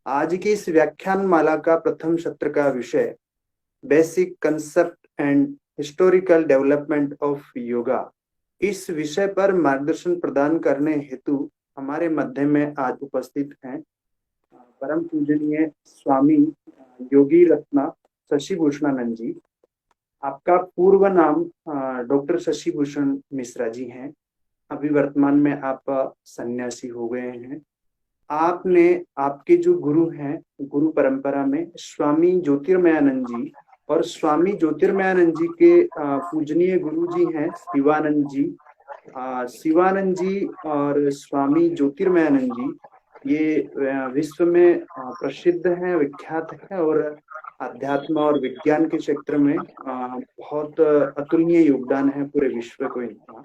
आज की इस व्याख्यान माला का प्रथम सत्र का विषय basic concept and historical development of yoga. इस विषय पर मार्गदर्शन प्रदान करने हेतु हमारे मध्य में आज उपस्थित हैं परम पूजनीय स्वामी योगी रत्ना शशिभूषणानंद जी। आपका पूर्व नाम डॉक्टर शशिभूषण मिश्रा जी हैं। अभी वर्तमान में आप सन्यासी हो गए हैं। आपने आपके जो गुरु हैं, गुरु परंपरा में स्वामी ज्योतिर्मयानंद जी और स्वामी ज्योतिर्मयानंद जी के पूजनीय गुरु जी हैं शिवानंद जी। शिवानंद जी और स्वामी ज्योतिर्मयानंद जी ये विश्व में प्रसिद्ध हैं, विख्यात हैं और अध्यात्म और विज्ञान के क्षेत्र में बहुत अतुलनीय योगदान है पूरे विश्व को इनका।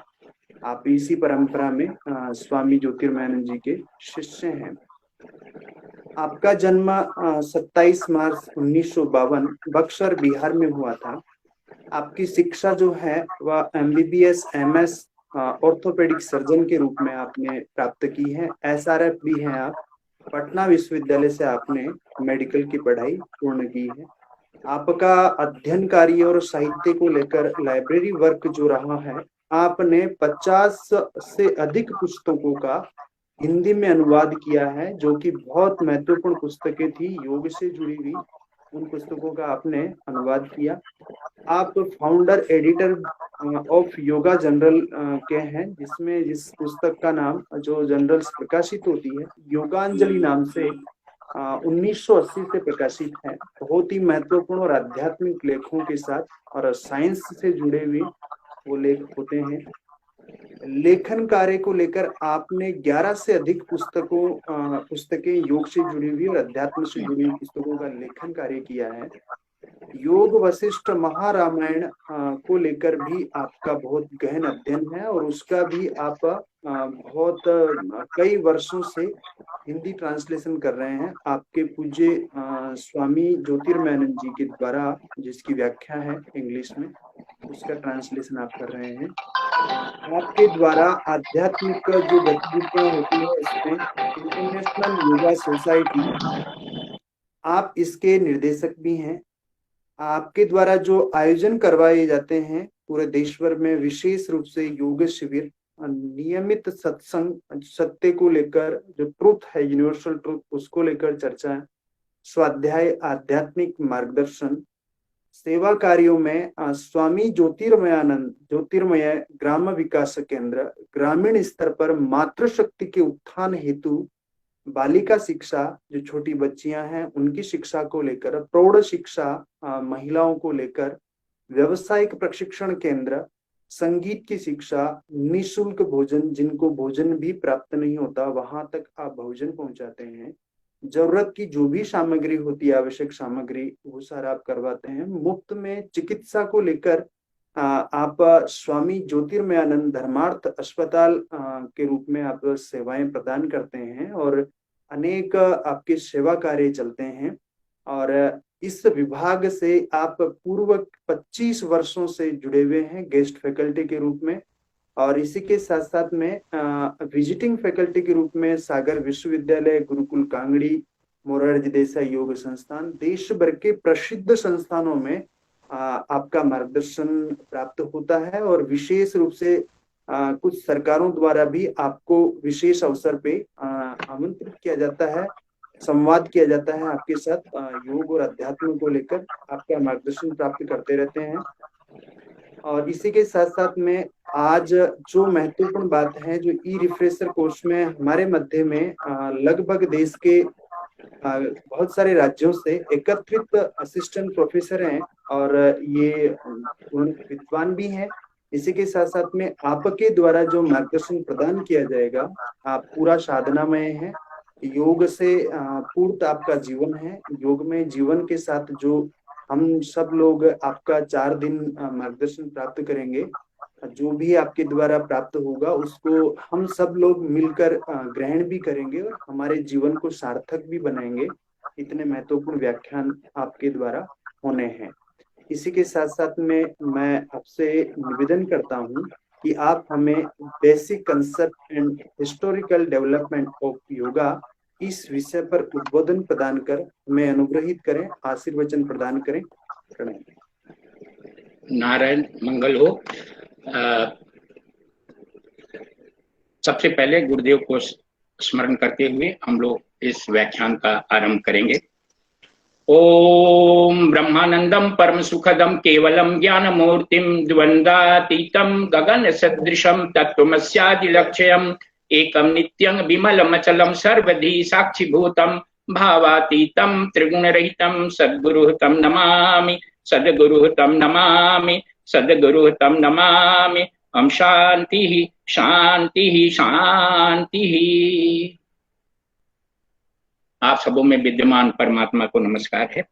आप इसी परंपरा में स्वामी ज्योतिर्मयानंद जी के शिष्य हैं। आपका जन्म 27 मार्च 1952 बक्सर बिहार में हुआ था। आपकी शिक्षा जो है वह MBBS MS ऑर्थोपेडिक सर्जन के रूप में आपने प्राप्त की है। SRF भी हैं आप। पटना विश्वविद्यालय से आपने मेडिकल की पढ़ाई पूर्ण की है। आपका अध्ययन कार्य और साहित्य को लेकर लाइब्रेरी वर्क जो रहा है, आपने 50 से अधिक पुस्तकों का हिंदी में अनुवाद किया है, जो कि बहुत महत्वपूर्ण पुस्तकें थी योग से जुड़ी हुई। उन पुस्तकों का आपने अनुवाद किया। आप founder editor of yoga general के हैं, जिसमें जिस पुस्तक का नाम जो जनरल्स प्रकाशित होती है योगांजलि नाम से 1980 से प्रकाशित है। बहुत ही महत्वपूर्ण और आध्यात्मिक लेखों के साथ और साइंस से जुड़े हुए वो लेख होते हैं। लेखन कार्य को लेकर आपने 11 से अधिक पुस्तकें योग से जुड़ी हुई और अध्यात्म से जुड़ी हुई पुस्तकों का लेखन कार्य किया है। योग वशिष्ठ महारामायण को लेकर भी आपका बहुत गहन अध्ययन है और उसका भी आप बहुत कई वर्षों से हिंदी ट्रांसलेशन कर रहे हैं। आपके पूज्य स्वामी ज्योतिर्मयानंद जी के द्वारा जिसकी व्याख्या है इंग्लिश में, उसका ट्रांसलेशन आप कर रहे हैं। आपके द्वारा आध्यात्मिक जो गतिविधियां होती है इसमें इंटरनेशनल योगा सोसाइटी, आप इसके निर्देशक भी हैं। आपके द्वारा जो आयोजन करवाए जाते हैं पूरे देश भर में, विशेष रूप से योग शिविर, नियमित सत्संग, सत्य को लेकर जो ट्रुथ है, यूनिवर्सल ट्रुथ, उसको लेकर चर्चा, स्वाध्याय, आध्यात्मिक मार्गदर्शन, सेवा कार्यों में स्वामी ज्योतिर्मय ग्राम विकास केंद्र, ग्रामीण स्तर पर मातृशक्ति के उत्थान हेतु बालिका शिक्षा, जो छोटी बच्चियां हैं उनकी शिक्षा को लेकर, प्रौढ़ शिक्षा महिलाओं को लेकर, व्यवसायिक प्रशिक्षण केंद्र, संगीत की शिक्षा, निःशुल्क भोजन, जिनको भोजन भी प्राप्त नहीं होता वहां तक आप भोजन पहुंचाते हैं। जरूरत की जो भी सामग्री होती है, आवश्यक सामग्री, वो सारा आप करवाते हैं। मुफ्त में चिकित्सा को लेकर आप स्वामी ज्योतिर्मयानंद धर्मार्थ अस्पताल के रूप में आप सेवाएं प्रदान करते हैं और अनेक आपके सेवा कार्य चलते हैं। और इस विभाग से आप पूर्व 25 वर्षों से जुड़े हुए हैं गेस्ट फैकल्टी के रूप में, और इसी के साथ साथ में विजिटिंग फैकल्टी के रूप में सागर विश्वविद्यालय, गुरुकुल कांगड़ी, मोरारजी देसाई योग संस्थान, देश भर के प्रसिद्ध संस्थानों में आपका मार्गदर्शन प्राप्त होता है। और विशेष रूप से कुछ सरकारों द्वारा भी आपको विशेष अवसर पे आमंत्रित किया जाता है, संवाद किया जाता है आपके साथ, योग और अध्यात्म को लेकर आपका मार्गदर्शन प्राप्त करते रहते हैं। और इसी के साथ साथ में आज जो महत्वपूर्ण बात है, जो ई रिफ्रेशर कोर्स में हमारे मध्य में लगभग देश के बहुत सारे राज्यों से एकत्रित असिस्टेंट प्रोफेसर हैं और ये विद्वान भी हैं। इसी के साथ साथ में आपके द्वारा जो मार्गदर्शन प्रदान किया जाएगा, आप पूरा साधनामय है, योग से पूर्ण आपका जीवन है। योग में जीवन के साथ जो हम सब लोग आपका 4 दिन मार्गदर्शन प्राप्त करेंगे, जो भी आपके द्वारा प्राप्त होगा उसको हम सब लोग मिलकर ग्रहण भी करेंगे और हमारे जीवन को सार्थक भी बनाएंगे। इतने महत्वपूर्ण व्याख्यान आपके द्वारा होने हैं। इसी के साथ साथ में मैं आपसे निवेदन करता हूँ कि आप हमें basic concept and historical development of yoga इस विषय पर उद्बोधन प्रदान कर हमें अनुग्रहित करें, आशीर्वचन प्रदान करें। प्रणाम। नारायण मंगल हो। सबसे पहले गुरुदेव को स्मरण करते हुए हम लोग इस व्याख्यान का आरंभ करेंगे। ओम ब्रह्मानंदम परम सुखदम केवलम ज्ञान मूर्तिम द्वंद्वातीतम गगन सदृशम तत्वमस्यादि लक्ष्यम एकम नित्यं विमलम अचलम सर्वधी साक्षिभूतम भावातीतम त्रिगुण रहितम सद्गुरु तम नमामि, सद्गुरु तम नमामि, सद्गुरु तम नमामि। ओम शांति शांति शांति। आप सबों में विद्यमान परमात्मा को नमस्कार है।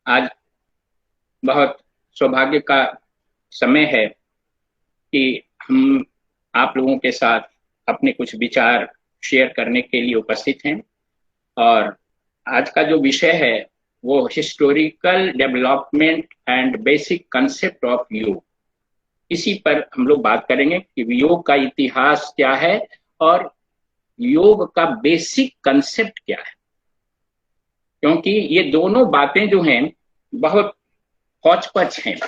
आज बहुत सौभाग्य का समय है कि हम आप लोगों के साथ अपने कुछ विचार शेयर करने के लिए उपस्थित हैं। और आज का जो विषय है वो historical development and basic concept of योग, इसी पर हम लोग बात करेंगे कि योग का इतिहास क्या है और योग का बेसिक कंसेप्ट क्या है। क्योंकि ये दोनों बातें जो हैं बहुत हौच-पच हैं।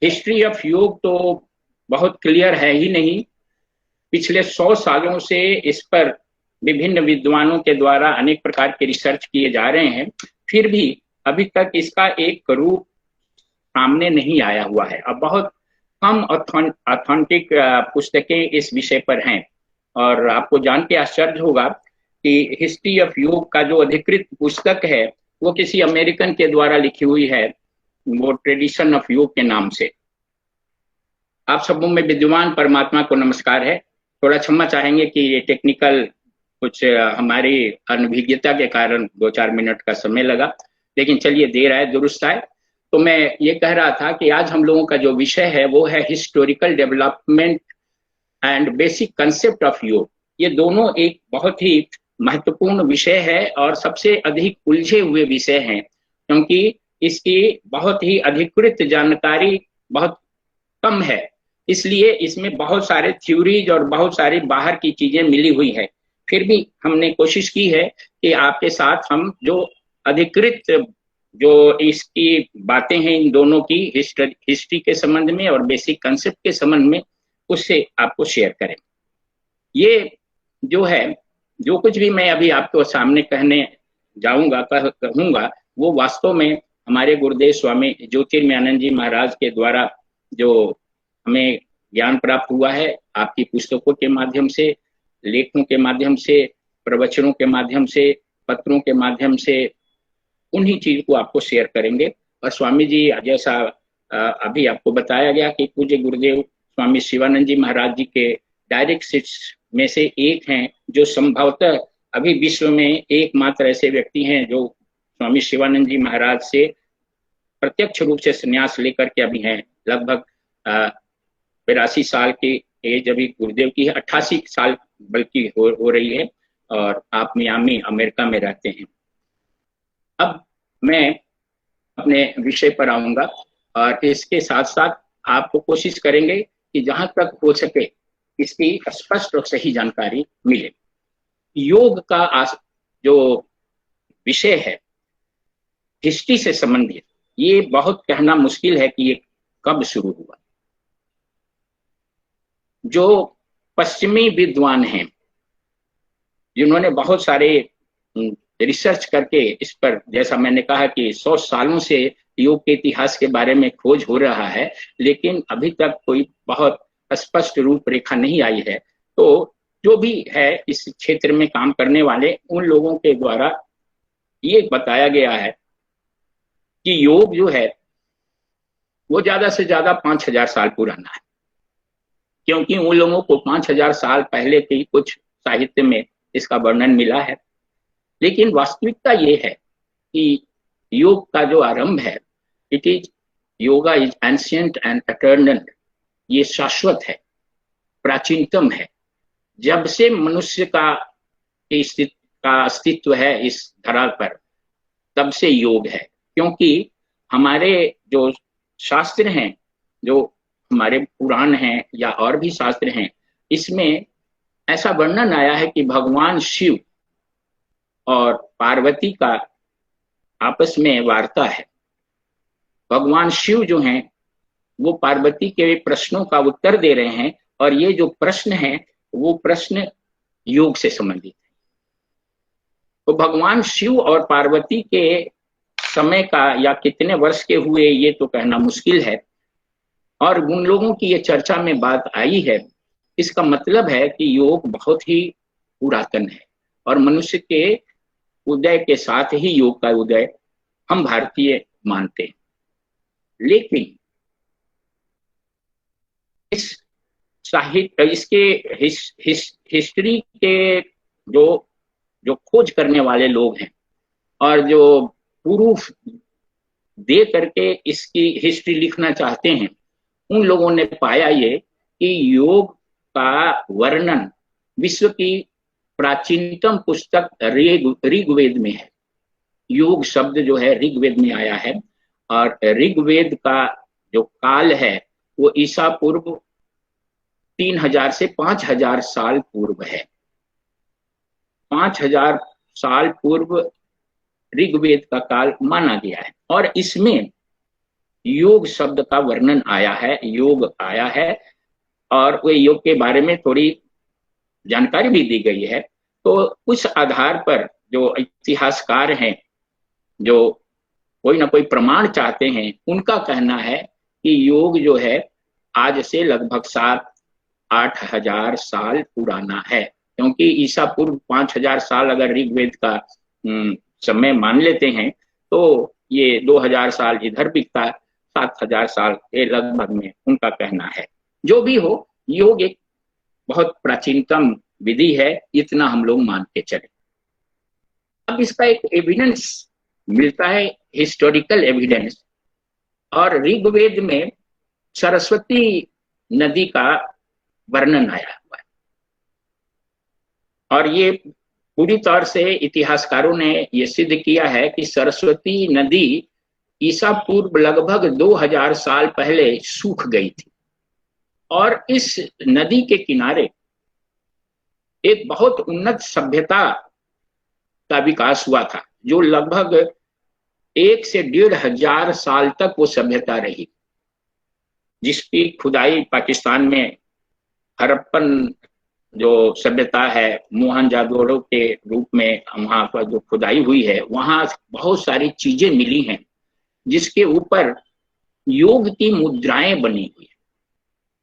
हिस्ट्री ऑफ योग तो बहुत क्लियर है ही नहीं। पिछले 100 सालों से इस पर विभिन्न विद्वानों के द्वारा अनेक प्रकार के रिसर्च किए जा रहे हैं, फिर भी अभी तक इसका एक रूप सामने नहीं आया हुआ है। अब बहुत कम ऑथेंटिक पुस्तकें इस विषय पर हैं। और आपको जान के आश्चर्य होगा कि हिस्ट्री ऑफ योग का जो अधिकृत पुस्तक है वो किसी अमेरिकन के द्वारा लिखी हुई है, वो ट्रेडिशन ऑफ योग के नाम से। आप सबों में विद्यमान परमात्मा को नमस्कार है। थोड़ा क्षमा चाहेंगे कि ये टेक्निकल कुछ हमारी अनभिज्ञता के कारण 2-4 मिनट का समय लगा, लेकिन चलिए देर आए दुरुस्त आए। तो मैं ये कह रहा था कि आज हम लोगों का जो विषय है वो है historical development and basic concept of योग। ये दोनों एक बहुत ही महत्वपूर्ण विषय है और सबसे अधिक उलझे हुए विषय हैं, क्योंकि इसकी बहुत ही अधिकृत जानकारी बहुत कम है। इसलिए इसमें बहुत सारे थ्योरीज और बहुत सारी बाहर की चीजें मिली हुई है। फिर भी हमने कोशिश की है कि आपके साथ हम जो अधिकृत जो इसकी बातें हैं इन दोनों की हिस्ट्री के संबंध में और बेसिक कंसेप्ट के संबंध में, उससे आपको शेयर करें। ये जो है, जो कुछ भी मैं अभी आपको सामने कहने जाऊंगा कहूंगा वो वास्तव में हमारे गुरुदेव स्वामी ज्योतिर्मयानंद जी महाराज के द्वारा जो हमें ज्ञान प्राप्त हुआ है, आपकी पुस्तकों के माध्यम से, लेखों के माध्यम से, प्रवचनों के माध्यम से, पत्रों के माध्यम से, उन्हीं चीज को आपको शेयर करेंगे। और स्वामी जी जैसा अभी आपको बताया गया कि पूज्य गुरुदेव स्वामी शिवानंद जी महाराज जी के डायरेक्ट शिष्य में से एक हैं, जो संभवतः अभी विश्व में एकमात्र ऐसे व्यक्ति हैं जो स्वामी शिवानंद जी महाराज से प्रत्यक्ष रूप से संन्यास लेकर के अभी हैं। लगभग 82 साल की एज अभी गुरुदेव की है, 88 साल बल्कि हो रही है, और आप मियामी अमेरिका में रहते हैं। अब मैं अपने विषय पर आऊंगा और इसके साथ साथ आपको कोशिश करेंगे कि जहां तक हो सके इसकी स्पष्ट और सही जानकारी मिले। योग का जो विषय है हिस्ट्री से संबंधित, ये बहुत कहना मुश्किल है कि ये कब शुरू हुआ। जो पश्चिमी विद्वान हैं जिन्होंने बहुत सारे रिसर्च करके इस पर, जैसा मैंने कहा कि 100 सालों से योग के इतिहास के बारे में खोज हो रहा है, लेकिन अभी तक कोई बहुत स्पष्ट रूपरेखा नहीं आई है। तो जो भी है इस क्षेत्र में काम करने वाले उन लोगों के द्वारा ये बताया गया है कि योग जो है वो ज्यादा से ज्यादा 5000 साल पुराना है, क्योंकि उन लोगों को 5000 साल पहले के कुछ साहित्य में इसका वर्णन मिला है। लेकिन वास्तविकता ये है कि योग का जो आरंभ है, it is yoga is ancient and eternal. ये शाश्वत है, प्राचीनतम है। जब से मनुष्य का अस्तित्व है इस धरा पर, तब से योग है। क्योंकि हमारे जो शास्त्र हैं, जो हमारे पुराण हैं या और भी शास्त्र हैं, इसमें ऐसा वर्णन आया है कि भगवान शिव और पार्वती का आपस में वार्ता है। भगवान शिव जो हैं वो पार्वती के प्रश्नों का उत्तर दे रहे हैं, और ये जो प्रश्न है वो प्रश्न योग से संबंधित है। तो भगवान शिव और पार्वती के समय का या कितने वर्ष के हुए ये तो कहना मुश्किल है, और उन लोगों की ये चर्चा में बात आई है। इसका मतलब है कि योग बहुत ही पुरातन है, और मनुष्य के उदय के साथ ही योग का उदय हम भारतीय मानते हैं। लेकिन इस साहित्य इसके हिस्ट्री के जो जो खोज करने वाले लोग हैं और जो प्रूफ दे करके इसकी हिस्ट्री लिखना चाहते हैं, उन लोगों ने पाया ये कि योग का वर्णन विश्व की प्राचीनतम पुस्तक ऋग्वेद में है। योग शब्द जो है ऋग्वेद में आया है, और ऋग्वेद का जो काल है वो ईसा पूर्व 3000 से 5000 साल पूर्व है। 5000 साल पूर्व ऋग्वेद का काल माना गया है, और इसमें योग शब्द का वर्णन आया है, योग आया है, और वो योग के बारे में थोड़ी जानकारी भी दी गई है। तो उस आधार पर जो इतिहासकार हैं, जो कोई ना कोई प्रमाण चाहते हैं, उनका कहना है कि योग जो है आज से लगभग 7-8 हजार साल पुराना है, क्योंकि ईसा पूर्व 5000 साल अगर ऋग्वेद का समय मान लेते हैं तो ये 2000 साल इधर बिकता है, 7000 साल के लगभग में उनका कहना है। जो भी हो, योग एक बहुत प्राचीनतम विधि है, इतना हम लोग मान के चले। अब इसका एक एविडेंस मिलता है, हिस्टोरिकल एविडेंस, और ऋग्वेद में सरस्वती नदी का वर्णन आया हुआ है, और ये पूरी तौर से इतिहासकारों ने ये सिद्ध किया है कि सरस्वती नदी ईसा पूर्व लगभग 2000 साल पहले सूख गई थी, और इस नदी के किनारे एक बहुत उन्नत सभ्यता का विकास हुआ था, जो लगभग 1 से 1500 साल तक वो सभ्यता रही, जिसकी खुदाई पाकिस्तान में हड़प्पन जो सभ्यता है, मोहनजोदड़ो के रूप में वहां पर जो खुदाई हुई है, वहां बहुत सारी चीजें मिली हैं जिसके ऊपर योग की मुद्राएं बनी हुई है।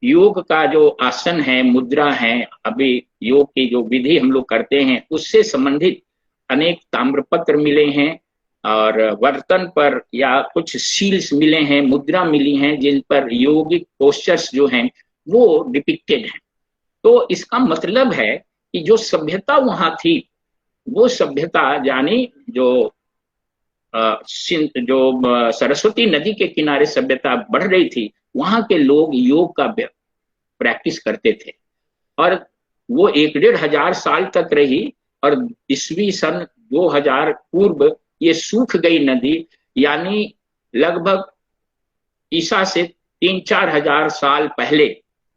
योग का जो आसन है, मुद्रा है, अभी योग की जो विधि हम लोग करते हैं उससे संबंधित अनेक ताम्रपत्र मिले हैं, और बर्तन पर या कुछ सील्स मिले हैं, मुद्रा मिली हैं जिन पर योगिक पोस्चर्स जो हैं वो डिपिक्टेड हैं। तो इसका मतलब है कि जो सभ्यता वहां थी, वो सभ्यता यानी जो सरस्वती नदी के किनारे सभ्यता बढ़ रही थी, वहां के लोग योग का प्रैक्टिस करते थे, और वो 1-1500 साल तक रही, और ईस्वी सन 2000 पूर्व ये सूख गई नदी, यानी लगभग ईसा से 3-4 हजार साल पहले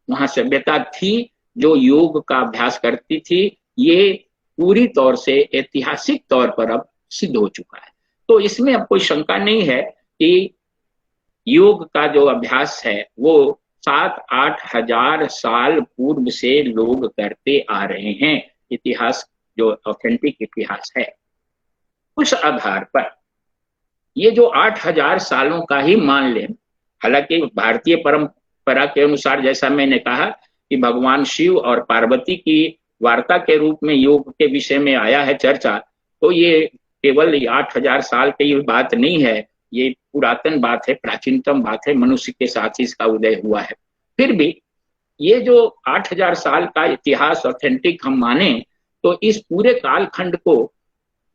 वहां सभ्यता थी जो योग का अभ्यास करती थी। ये पूरी तौर से ऐतिहासिक तौर पर अब सिद्ध हो चुका है। तो इसमें अब कोई शंका नहीं है कि योग का जो अभ्यास है वो 7-8 हजार साल पूर्व से लोग करते आ रहे हैं। इतिहास जो ऑथेंटिक इतिहास है, उस आधार पर ये जो 8000 सालों का ही मान लें, हालांकि भारतीय परंपरा के अनुसार जैसा मैंने कहा कि भगवान शिव और पार्वती की वार्ता के रूप में योग के विषय में आया है चर्चा, तो ये केवल 8000 साल की बात नहीं है, ये पुरातन बात है, प्राचीनतम बात है, मनुष्य के साथ ही इसका उदय हुआ है। फिर भी ये जो 8000 साल का इतिहास ऑथेंटिक हम माने, तो इस पूरे कालखंड को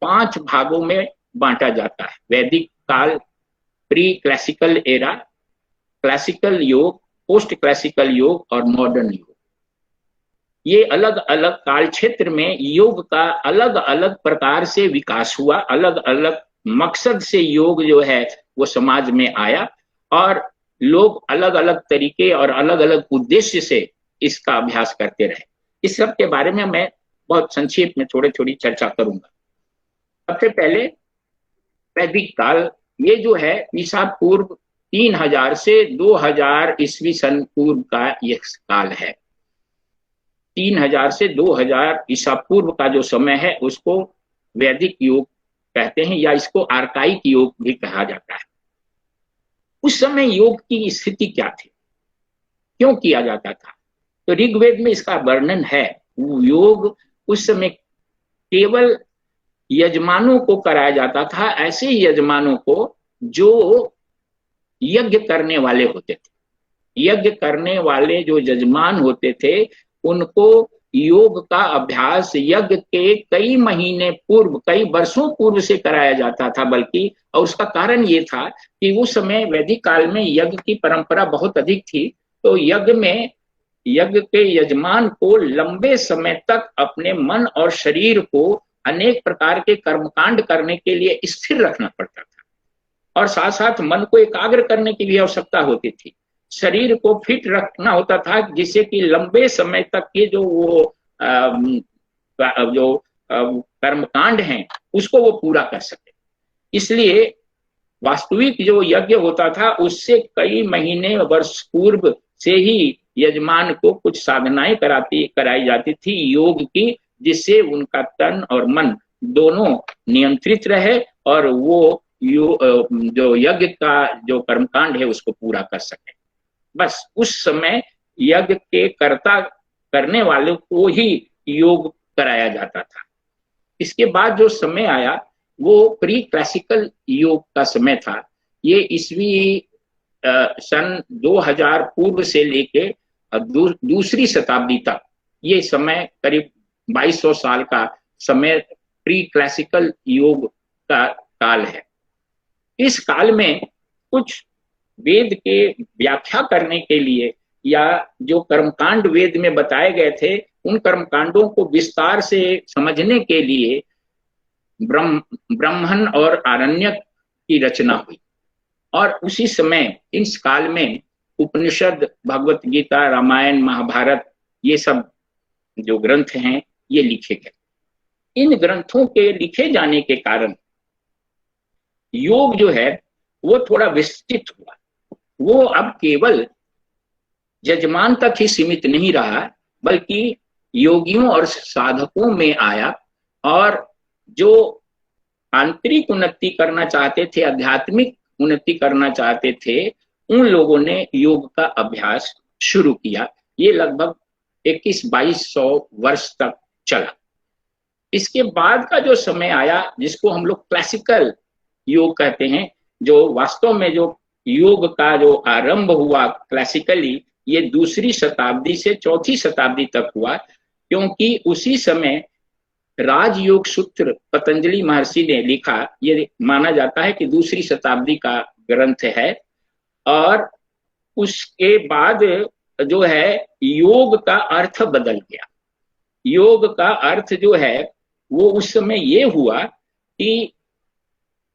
5 भागों में बांटा जाता है। वैदिक काल, प्री क्लासिकल एरा, क्लासिकल योग, पोस्ट क्लासिकल योग और मॉडर्न योग। ये अलग अलग काल क्षेत्र में योग का अलग अलग प्रकार से विकास हुआ, अलग अलग मकसद से योग जो है वो समाज में आया, और लोग अलग अलग तरीके और अलग अलग उद्देश्य से इसका अभ्यास करते रहे। इस सब के बारे में मैं बहुत संक्षेप में थोड़ी चर्चा करूंगा। सबसे पहले वैदिक काल, ये जो है ईसा पूर्व 3000 से 2000 ईस्वी सन पूर्व का यह काल है। 3000 से 2000 ईसा पूर्व का जो समय है उसको वैदिक युग कहते हैं, या इसको आर्काइक युग भी कहा जाता है। उस समय योग की स्थिति क्या थी, क्यों किया जाता था? तो ऋग्वेद में इसका वर्णन है। योग उस समय केवल यजमानों को कराया जाता था, ऐसे यजमानों को जो यज्ञ करने वाले होते थे। यज्ञ करने वाले जो यजमान होते थे उनको योग का अभ्यास यज्ञ के कई महीने पूर्व, कई वर्षों पूर्व से कराया जाता था। बल्कि और उसका कारण ये था कि उस समय वैदिक काल में यज्ञ की परंपरा बहुत अधिक थी। तो यज्ञ के यजमान को लंबे समय तक अपने मन और शरीर को अनेक प्रकार के कर्मकांड करने के लिए स्थिर रखना पड़ता था, और साथ साथ मन को एकाग्र करने की भी आवश्यकता होती थी। शरीर को फिट रखना होता था जिससे कि लंबे समय तक के जो कर्मकांड हैं उसको वो पूरा कर सके। इसलिए वास्तविक जो यज्ञ होता था उससे कई महीने वर्ष पूर्व से ही यजमान को कुछ साधनाएं कराई जाती थी योग की, जिससे उनका तन और मन दोनों नियंत्रित रहे और वो जो यज्ञ का जो कर्मकांड है उसको पूरा कर सके। बस उस समय यज्ञ के कर्ता करने वाले को ही योग कराया जाता था। इसके बाद जो समय आया वो प्री क्लासिकल योग का समय था। ये ईस्वी सन 2000 पूर्व से लेके दूसरी शताब्दी तक, ये समय करीब 2200 साल का समय प्री क्लासिकल योग का काल है। इस काल में कुछ वेद के व्याख्या करने के लिए या जो कर्मकांड वेद में बताए गए थे उन कर्मकांडों को विस्तार से समझने के लिए ब्राह्मण और आरण्यक की रचना हुई। और उसी समय इस काल में उपनिषद, भगवत गीता, रामायण, महाभारत, ये सब जो ग्रंथ हैं ये लिखे गए। इन ग्रंथों के लिखे जाने के कारण योग जो है वो थोड़ा विस्तृत हुआ। वो अब केवल यजमान तक ही सीमित नहीं रहा, बल्कि योगियों और साधकों में आया। और जो आंतरिक उन्नति करना चाहते थे, आध्यात्मिक उन्नति करना चाहते थे, उन लोगों ने योग का अभ्यास शुरू किया। ये लगभग 2100-2200 वर्ष तक चला। इसके बाद का जो समय आया जिसको हम लोग क्लासिकल योग कहते हैं, जो वास्तव में जो योग का जो आरंभ हुआ क्लासिकली, ये दूसरी शताब्दी से चौथी शताब्दी तक हुआ, क्योंकि उसी समय राजयोग सूत्र पतंजलि महर्षि ने लिखा। ये माना जाता है कि दूसरी शताब्दी का ग्रंथ है। और उसके बाद जो है योग का अर्थ बदल गया। योग का अर्थ जो है वो उस समय ये हुआ कि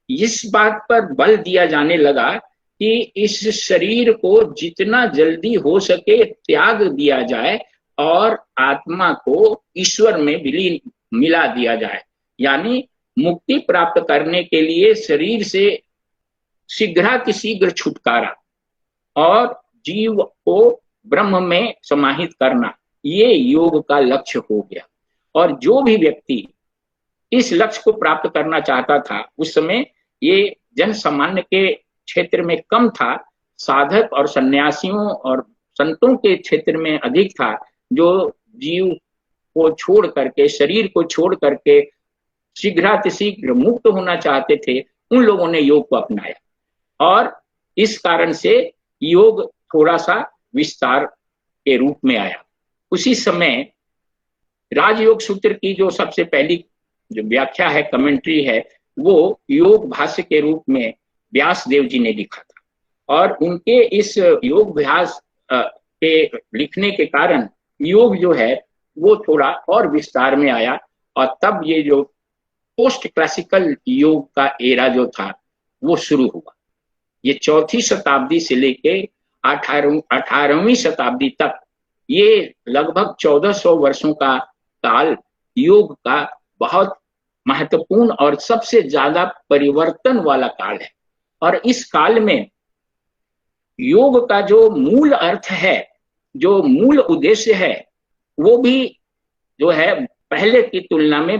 इस बात पर बल दिया जाने लगा कि इस शरीर को जितना जल्दी हो सके त्याग दिया जाए और आत्मा को ईश्वर में विलीन मिला दिया जाए। यानी मुक्ति प्राप्त करने के लिए शरीर से शीघ्र छुटकारा और जीव को ब्रह्म में समाहित करना, ये योग का लक्ष्य हो गया। और जो भी व्यक्ति इस लक्ष्य को प्राप्त करना चाहता था, उस समय ये जन सामान्य के क्षेत्र में कम था, साधक और सन्यासियों और संतों के क्षेत्र में अधिक था, जो जीव को छोड़ करके, शरीर को छोड़ करके शीघ्र मुक्त होना चाहते थे। उन लोगों ने योग को अपनाया और इस कारण से योग थोड़ा सा विस्तार के रूप में आया। उसी समय राजयोग सूत्र की जो सबसे पहली जो व्याख्या है, कमेंट्री है, वो योग भाष्य के रूप में व्यास देव जी ने लिखा था। और उनके इस योग अभ्यास के लिखने के कारण योग जो है वो थोड़ा और विस्तार में आया। और तब ये जो पोस्ट क्लासिकल योग का एरा जो था वो शुरू हुआ। ये चौथी शताब्दी से लेके 18वीं शताब्दी तक ये लगभग 1400 वर्षों का काल योग का बहुत महत्वपूर्ण और सबसे ज्यादा परिवर्तन वाला काल है। और इस काल में योग का जो मूल अर्थ है, जो मूल उद्देश्य है, वो भी जो है पहले की तुलना में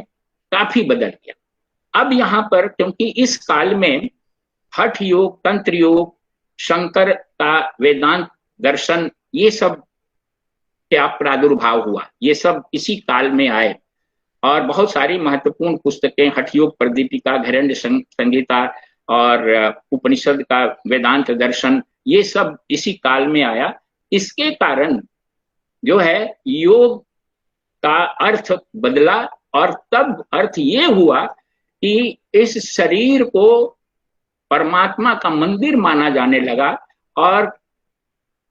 काफी बदल गया। अब यहाँ पर क्योंकि इस काल में हठ योग, तंत्र योग, शंकर का वेदांत दर्शन, ये सब क्या प्रादुर्भाव हुआ, ये सब इसी काल में आए। और बहुत सारी महत्वपूर्ण पुस्तकें, हठ योग प्रदीपिका, घैरेंद्र संहिता और उपनिषद का वेदांत दर्शन, ये सब इसी काल में आया। इसके कारण जो है योग का अर्थ बदला, और तब अर्थ ये हुआ कि इस शरीर को परमात्मा का मंदिर माना जाने लगा, और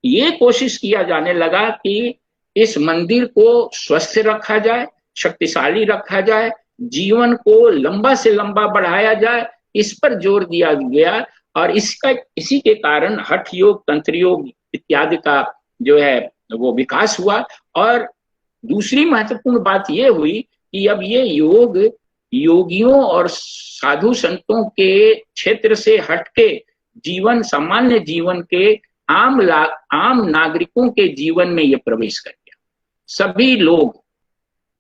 ये कोशिश किया जाने लगा कि इस मंदिर को स्वस्थ रखा जाए, शक्तिशाली रखा जाए, जीवन को लंबा से लंबा बढ़ाया जाए, इस पर जोर दिया गया। और इसी के कारण हठ योग, तंत्र योग इत्यादि का जो है वो विकास हुआ। और दूसरी महत्वपूर्ण बात ये हुई कि अब ये योग योगियों और साधु संतों के क्षेत्र से हटके जीवन, सामान्य जीवन के आम नागरिकों के जीवन में ये प्रवेश कर गया। सभी लोग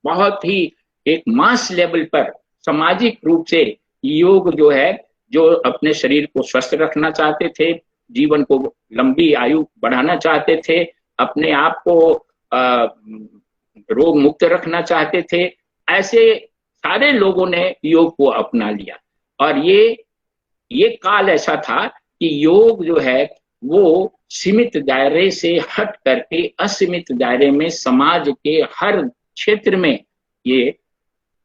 बहुत ही एक मास लेवल पर सामाजिक रूप से योग जो है, जो अपने शरीर को स्वस्थ रखना चाहते थे, जीवन को लंबी आयु बढ़ाना चाहते थे, अपने आप को रोग मुक्त रखना चाहते थे, ऐसे सारे लोगों ने योग को अपना लिया। और ये काल ऐसा था कि योग जो है वो सीमित दायरे से हट करके असीमित दायरे में समाज के हर क्षेत्र में ये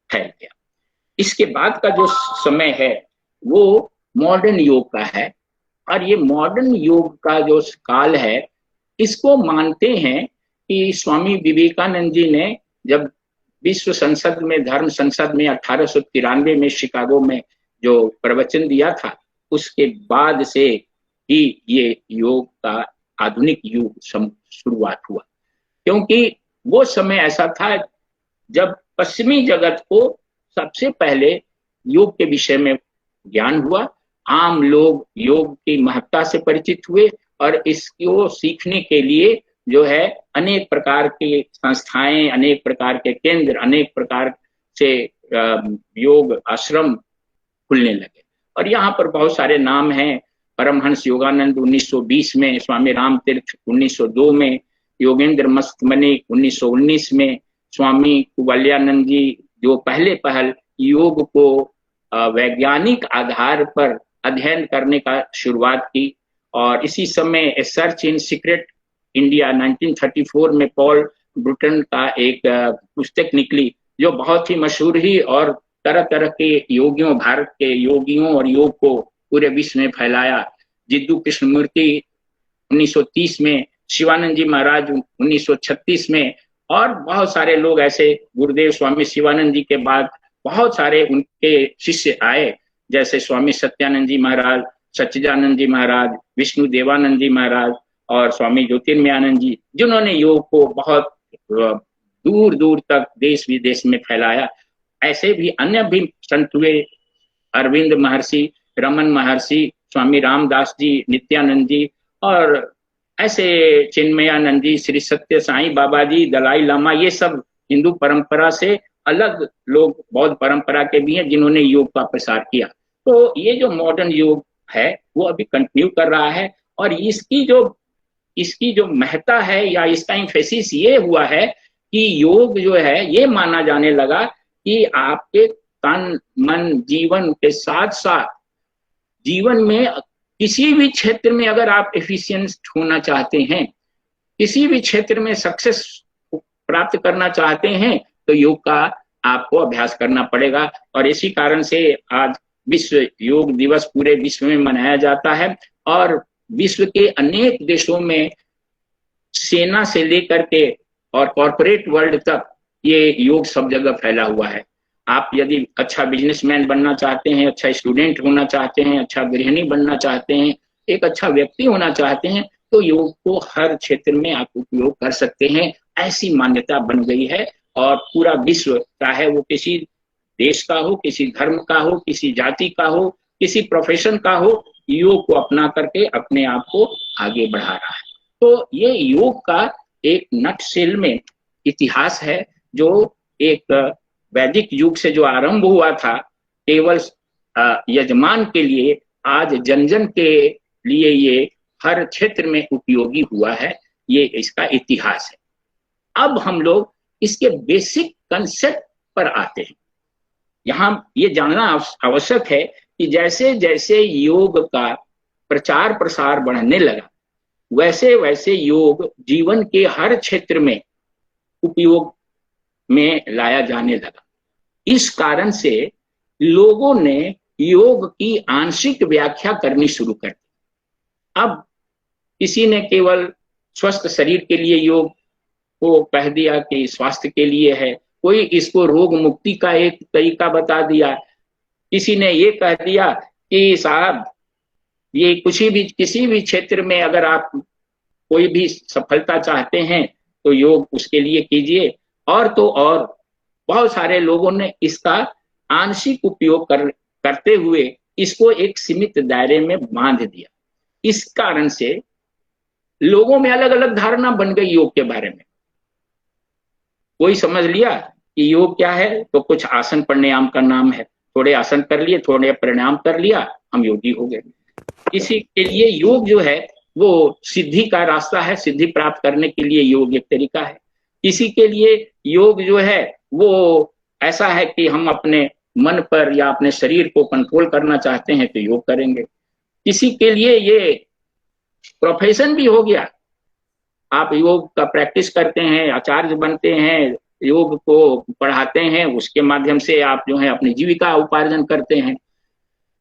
फैल गया। इसके बाद का जो समय है वो मॉडर्न योग का है। और ये मॉडर्न योग का जो काल है, इसको मानते हैं कि स्वामी विवेकानंद जी ने जब विश्व संसद में, धर्म संसद में 1893 में शिकागो में जो प्रवचन दिया था, उसके बाद से ही ये योग का आधुनिक युग शुरुआत हुआ। क्योंकि वो समय ऐसा था जब पश्चिमी जगत को सबसे पहले योग के विषय में ज्ञान हुआ, आम लोग योग की महत्ता से परिचित हुए, और इसको सीखने के लिए जो है अनेक प्रकार की संस्थाएं, अनेक प्रकार के केंद्र, अनेक प्रकार से योग आश्रम खुलने लगे। और यहाँ पर बहुत सारे नाम हैं। परमहंस योगानंद 1920 में, स्वामी राम तीर्थ 1902 में, योगेंद्र मस्तमणि 1919 में, स्वामी कुवलयानंद जी जो पहल योग को वैज्ञानिक आधार पर अध्ययन करने का शुरुआत की। और इसी समय ए सर्च इन सीक्रेट इंडिया 1934 में पॉल ब्रुटन का एक पुस्तक निकली, जो बहुत ही मशहूर ही और तरह तरह के योगियों, भारत के योगियों और योग को पूरे विश्व में फैलाया। जिद्दू कृष्णमूर्ति 1930 में, शिवानंद जी महाराज 1936 में, और बहुत सारे लोग ऐसे, गुरुदेव स्वामी शिवानंद जी के बाद बहुत सारे उनके शिष्य आए, जैसे स्वामी सत्यानंद जी महाराज, सच्चिदानंद जी महाराज, विष्णु देवानंद जी महाराज और स्वामी ज्योतिर्मयानंद जी, जिन्होंने योग को बहुत दूर दूर तक देश विदेश में फैलाया। ऐसे भी अन्य भी संत हुए, अरविंद महर्षि, रमन महर्षि, स्वामी रामदास जी, नित्यानंद जी, और ऐसे चिन्मयानंद जी, श्री सत्य साईं बाबा जी, दलाई लामा, ये सब हिंदू परंपरा से अलग लोग, बौद्ध परंपरा के भी हैं, जिन्होंने योग का प्रसार किया। तो ये जो मॉडर्न योग है वो अभी कंटिन्यू कर रहा है। और इसकी जो महत्ता है या इसका एम्फेसिस ये हुआ है कि योग जो है ये माना जाने लगा कि आपके तन मन जीवन के साथ साथ जीवन में किसी भी क्षेत्र में अगर आप एफिशिएंट होना चाहते हैं, किसी भी क्षेत्र में सक्सेस प्राप्त करना चाहते हैं, तो योग का आपको अभ्यास करना पड़ेगा। और इसी कारण से आज विश्व योग दिवस पूरे विश्व में मनाया जाता है। और विश्व के अनेक देशों में सेना से लेकर के और कॉर्पोरेट वर्ल्ड तक ये योग सब जगह फैला हुआ है। आप यदि अच्छा बिजनेसमैन बनना चाहते हैं, अच्छा स्टूडेंट होना चाहते हैं, अच्छा गृहिणी बनना चाहते हैं, एक अच्छा व्यक्ति होना चाहते हैं, तो योग को हर क्षेत्र में आप उपयोग कर सकते हैं। ऐसी मान्यता बन गई है। और पूरा विश्व, चाहे वो किसी देश का हो, किसी धर्म का हो, किसी जाति का हो, किसी प्रोफेशन का हो, योग को अपना करके अपने आप को आगे बढ़ा रहा है। तो ये योग का एक नटशेल में इतिहास है, जो एक वैदिक युग से जो आरंभ हुआ था केवल यजमान के लिए, आज जन जन के लिए ये हर क्षेत्र में उपयोगी हुआ है। ये इसका इतिहास है। अब हम लोग इसके बेसिक कंसेप्ट पर आते हैं। यहाँ ये जानना आवश्यक है कि जैसे जैसे योग का प्रचार प्रसार बढ़ने लगा, वैसे वैसे योग जीवन के हर क्षेत्र में उपयोग में लाया जाने लगा। इस कारण से लोगों ने योग की आंशिक व्याख्या करनी शुरू कर दी। अब किसी ने केवल स्वस्थ शरीर के लिए योग को कह दिया कि स्वास्थ्य के लिए है, कोई इसको रोग मुक्ति का एक तरीका बता दिया, किसी ने ये कह दिया कि साहब ये किसी भी क्षेत्र में अगर आप कोई भी सफलता चाहते हैं तो योग उसके लिए कीजिए। और तो और बहुत सारे लोगों ने इसका आंशिक उपयोग करते हुए इसको एक सीमित दायरे में बांध दिया। इस कारण से लोगों में अलग अलग धारणा बन गई योग के बारे में। कोई समझ लिया कि योग क्या है, तो कुछ आसन प्राणायाम का नाम है, थोड़े आसन कर लिए, थोड़े प्राणायाम कर लिया, हम योगी हो गए। किसी के लिए योग जो है वो सिद्धि का रास्ता है, सिद्धि प्राप्त करने के लिए योग एक तरीका है। किसी के लिए योग जो है वो ऐसा है कि हम अपने मन पर या अपने शरीर को कंट्रोल करना चाहते हैं तो योग करेंगे। किसी के लिए ये प्रोफेशन भी हो गया, आप योग का प्रैक्टिस करते हैं, आचार्य बनते हैं, योग को पढ़ाते हैं, उसके माध्यम से आप जो है अपनी जीविका उपार्जन करते हैं।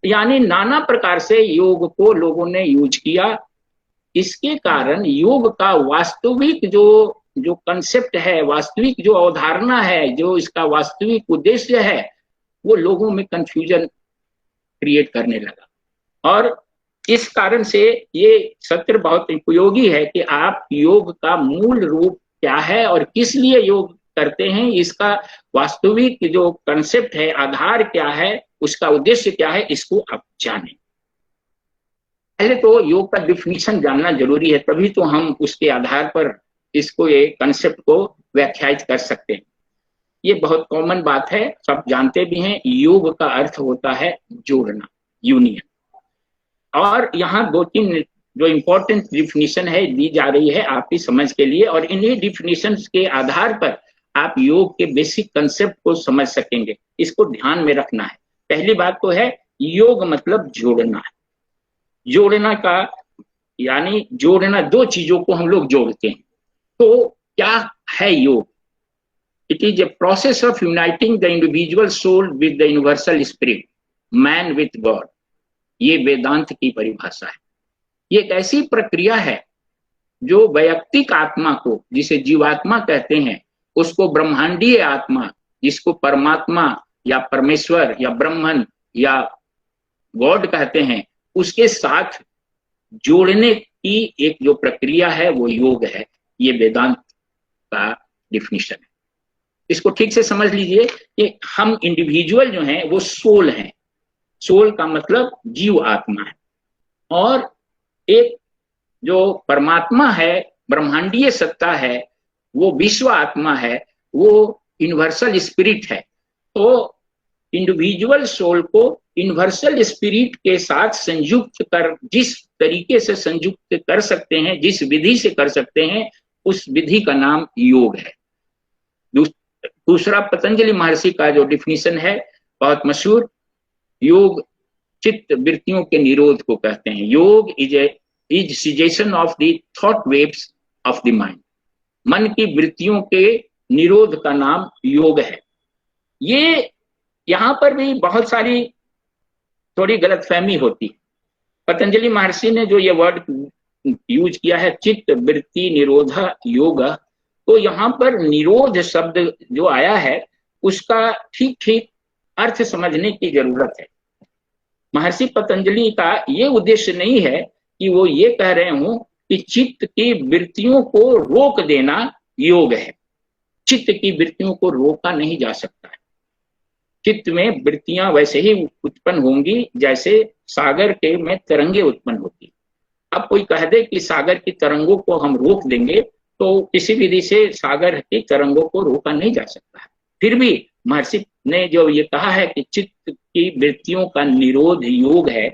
यानी नाना प्रकार से योग को लोगों ने यूज किया। इसके कारण योग का वास्तविक जो कंसेप्ट है, वास्तविक जो अवधारणा है, जो इसका वास्तविक उद्देश्य है, वो लोगों में कंफ्यूजन क्रिएट करने लगा। और इस कारण से ये सत्र बहुत उपयोगी है कि आप योग का मूल रूप क्या है और किस लिए योग करते हैं, इसका वास्तविक जो कंसेप्ट है, आधार क्या है, उसका उद्देश्य क्या है, इसको आप जानें। पहले तो योग का डिफिनीशन जानना जरूरी है, तभी तो हम उसके आधार पर इसको, ये कंसेप्ट को व्याख्यायित कर सकते हैं। ये बहुत कॉमन बात है, सब जानते भी हैं। योग का अर्थ होता है जोड़ना, यूनियन। और यहाँ दो तीन जो इंपॉर्टेंट डिफिनीशन है दी जा रही है आपकी समझ के लिए, और इन्हीं डिफिनीशन के आधार पर आप योग के बेसिक कंसेप्ट को समझ सकेंगे। इसको ध्यान में रखना है। पहली बात तो है योग मतलब जोड़ना है। जोड़ना का यानी जोड़ना, दो चीजों को हम लोग जोड़ते हैं। तो क्या है yoga? It is a process of uniting the individual soul with the universal spirit, man with God. ये वेदांत की परिभाषा है। ये एक ऐसी प्रक्रिया है जो वैयक्तिक आत्मा को, जिसे जीवात्मा कहते हैं, उसको ब्रह्मांडीय आत्मा, जिसको परमात्मा या परमेश्वर या ब्रह्मन या गॉड कहते हैं, उसके साथ जोड़ने की एक जो प्रक्रिया है वो योग है। ये वेदांत का डिफिनीशन है। इसको ठीक से समझ लीजिए कि हम इंडिविजुअल जो हैं वो सोल हैं। सोल का मतलब जीव आत्मा है, और एक जो परमात्मा है, ब्रह्मांडीय सत्ता है, वो विश्व आत्मा है, वो यूनिवर्सल स्पिरिट है। तो इंडिविजुअल सोल को यूनिवर्सल स्पिरिट के साथ संयुक्त कर, जिस तरीके से संयुक्त कर सकते हैं, जिस विधि से कर सकते हैं, उस विधि का नाम योग है। दूसरा पतंजलि महर्षि का जो डिफिनीशन है बहुत मशहूर, योग चित्त वृत्तियों के निरोध को कहते हैं। योग is cessation of the thought waves of the mind. मन की वृत्तियों के निरोध का नाम योग है। ये यहां पर भी बहुत सारी थोड़ी गलतफहमी होती है। पतंजलि महर्षि ने जो ये वर्ड यूज किया है, चित्त वृत्ति निरोध योग, तो यहाँ पर निरोध शब्द जो आया है उसका ठीक ठीक अर्थ समझने की जरूरत है। महर्षि पतंजलि का ये उद्देश्य नहीं है कि वो ये कह रहे हों कि चित्त की वृत्तियों को रोक देना योग है। चित्त की वृत्तियों को रोका नहीं जा सकता है। चित्त में वृत्तियां वैसे ही उत्पन्न होंगी जैसे सागर के में तरंगे उत्पन्न होती। अब कोई कह दे कि सागर की तरंगों को हम रोक देंगे, तो किसी विधि से सागर की तरंगों को रोका नहीं जा सकता है। फिर भी महर्षि ने जो ये कहा है कि चित्त की वृत्तियों का निरोध योग है,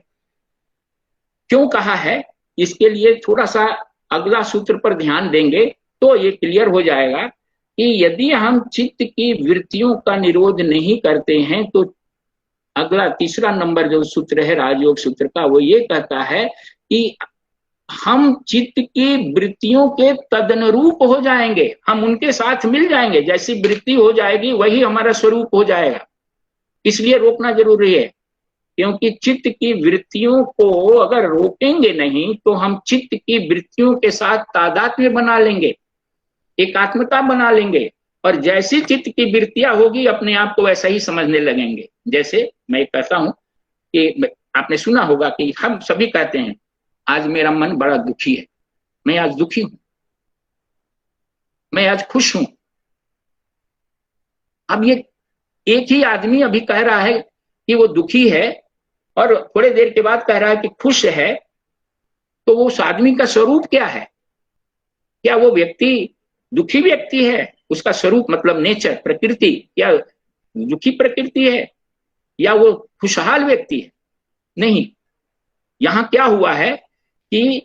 क्यों कहा है, इसके लिए थोड़ा सा अगला सूत्र पर ध्यान देंगे तो ये क्लियर हो जाएगा कि यदि हम चित्त की वृत्तियों का निरोध नहीं करते हैं तो अगला तीसरा नंबर जो सूत्र है राजयोग सूत्र का, वो ये कहता है कि हम चित्त की वृत्तियों के तदनुरूप हो जाएंगे, हम उनके साथ मिल जाएंगे। जैसी वृत्ति हो जाएगी वही हमारा स्वरूप हो जाएगा। इसलिए रोकना जरूरी है, क्योंकि चित्त की वृत्तियों को अगर रोकेंगे नहीं तो हम चित्त की वृत्तियों के साथ तादात्म्य बना लेंगे, एकात्मता बना लेंगे, और जैसी चित्त की वृत्तियां होगी अपने आप को वैसा ही समझने लगेंगे। जैसे मैं कहता हूं कि आपने सुना होगा कि हम सभी कहते हैं आज मेरा मन बड़ा दुखी है, मैं आज दुखी हूं, मैं आज खुश हूं। अब ये एक ही आदमी अभी कह रहा है कि वो दुखी है और थोड़े देर के बाद कह रहा है कि खुश है, तो वो उस आदमी का स्वरूप क्या है? क्या वो व्यक्ति दुखी व्यक्ति है? उसका स्वरूप मतलब नेचर, प्रकृति, क्या दुखी प्रकृति है या वो खुशहाल व्यक्ति है? नहीं। यहां क्या हुआ है कि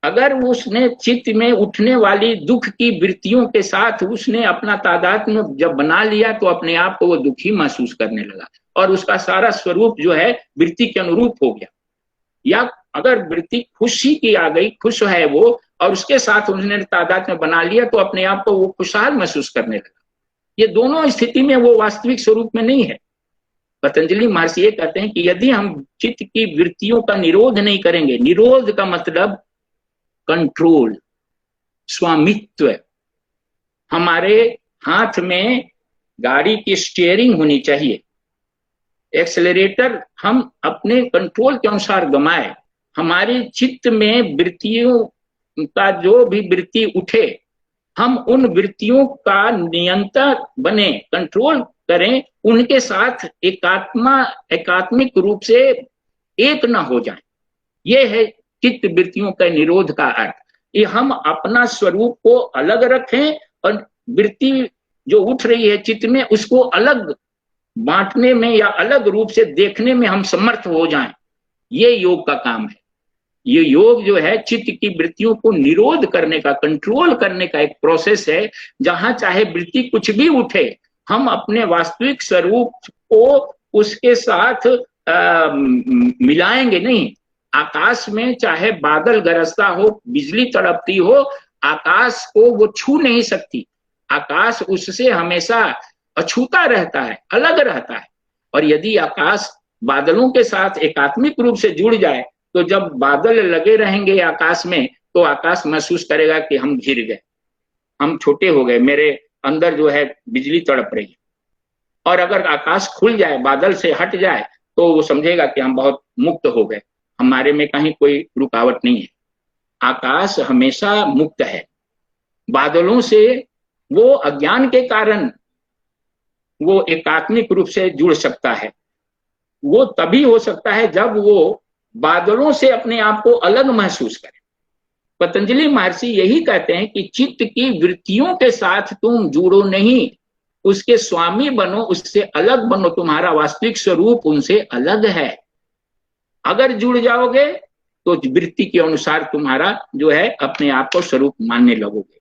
अगर उसने चित्त में उठने वाली दुख की वृत्तियों के साथ उसने अपना तादात्म्य जब बना लिया तो अपने आप को वो दुखी महसूस करने लगा और उसका सारा स्वरूप जो है वृत्ति के अनुरूप हो गया। या अगर वृत्ति खुशी की आ गई, खुश है वो, और उसके साथ उसने तादात्म्य बना लिया तो अपने आप को वो खुशहाल महसूस करने लगा। ये दोनों स्थिति में वो वास्तविक स्वरूप में नहीं है। पतंजलि महर्षि ये कहते हैं कि यदि हम चित्त की वृत्तियों का निरोध नहीं करेंगे, निरोध का मतलब कंट्रोल, स्वामित्व। हमारे हाथ में गाड़ी की स्टीयरिंग होनी चाहिए, एक्सेलरेटर हम अपने कंट्रोल के अनुसार गमाए। हमारी चित्त में वृत्तियों का जो भी वृत्ति उठे, हम उन वृत्तियों का नियंत्रक बने, कंट्रोल करें, उनके साथ एकात्मिक रूप से एक न हो जाए। ये है चित्त वृत्तियों का निरोध का अर्थ। ये हम अपना स्वरूप को अलग रखें और वृत्ति जो उठ रही है चित्त में उसको अलग बांटने में या अलग रूप से देखने में हम समर्थ हो जाएं। ये योग का काम है। ये योग जो है चित्त की वृत्तियों को निरोध करने का, कंट्रोल करने का एक प्रोसेस है, जहां चाहे वृत्ति कुछ भी उठे हम अपने वास्तविक स्वरूप को उसके साथ मिलाएंगे नहीं। आकाश में चाहे बादल गरजता हो, बिजली तड़पती हो, आकाश को वो छू नहीं सकती। आकाश उससे हमेशा अछूता रहता है, अलग रहता है। और यदि आकाश बादलों के साथ एकात्मिक रूप से जुड़ जाए तो जब बादल लगे रहेंगे आकाश में तो आकाश महसूस करेगा कि हम घिर गए, हम छोटे हो गए, मेरे अंदर जो है बिजली तड़प रही है। और अगर आकाश खुल जाए, बादल से हट जाए, तो वो समझेगा कि हम बहुत मुक्त हो गए, हमारे में कहीं कोई रुकावट नहीं है। आकाश हमेशा मुक्त है। बादलों से वो अज्ञान के कारण वो एकात्मिक रूप से जुड़ सकता है। वो तभी हो सकता है जब वो बादलों से अपने आप को अलग महसूस करे। पतंजलि महर्षि यही कहते हैं कि चित्त की वृत्तियों के साथ तुम जुड़ो नहीं, उसके स्वामी बनो, उससे अलग बनो। तुम्हारा वास्तविक स्वरूप उनसे अलग है। अगर जुड़ जाओगे तो वृत्ति के अनुसार तुम्हारा जो है अपने आप को स्वरूप मानने लगोगे।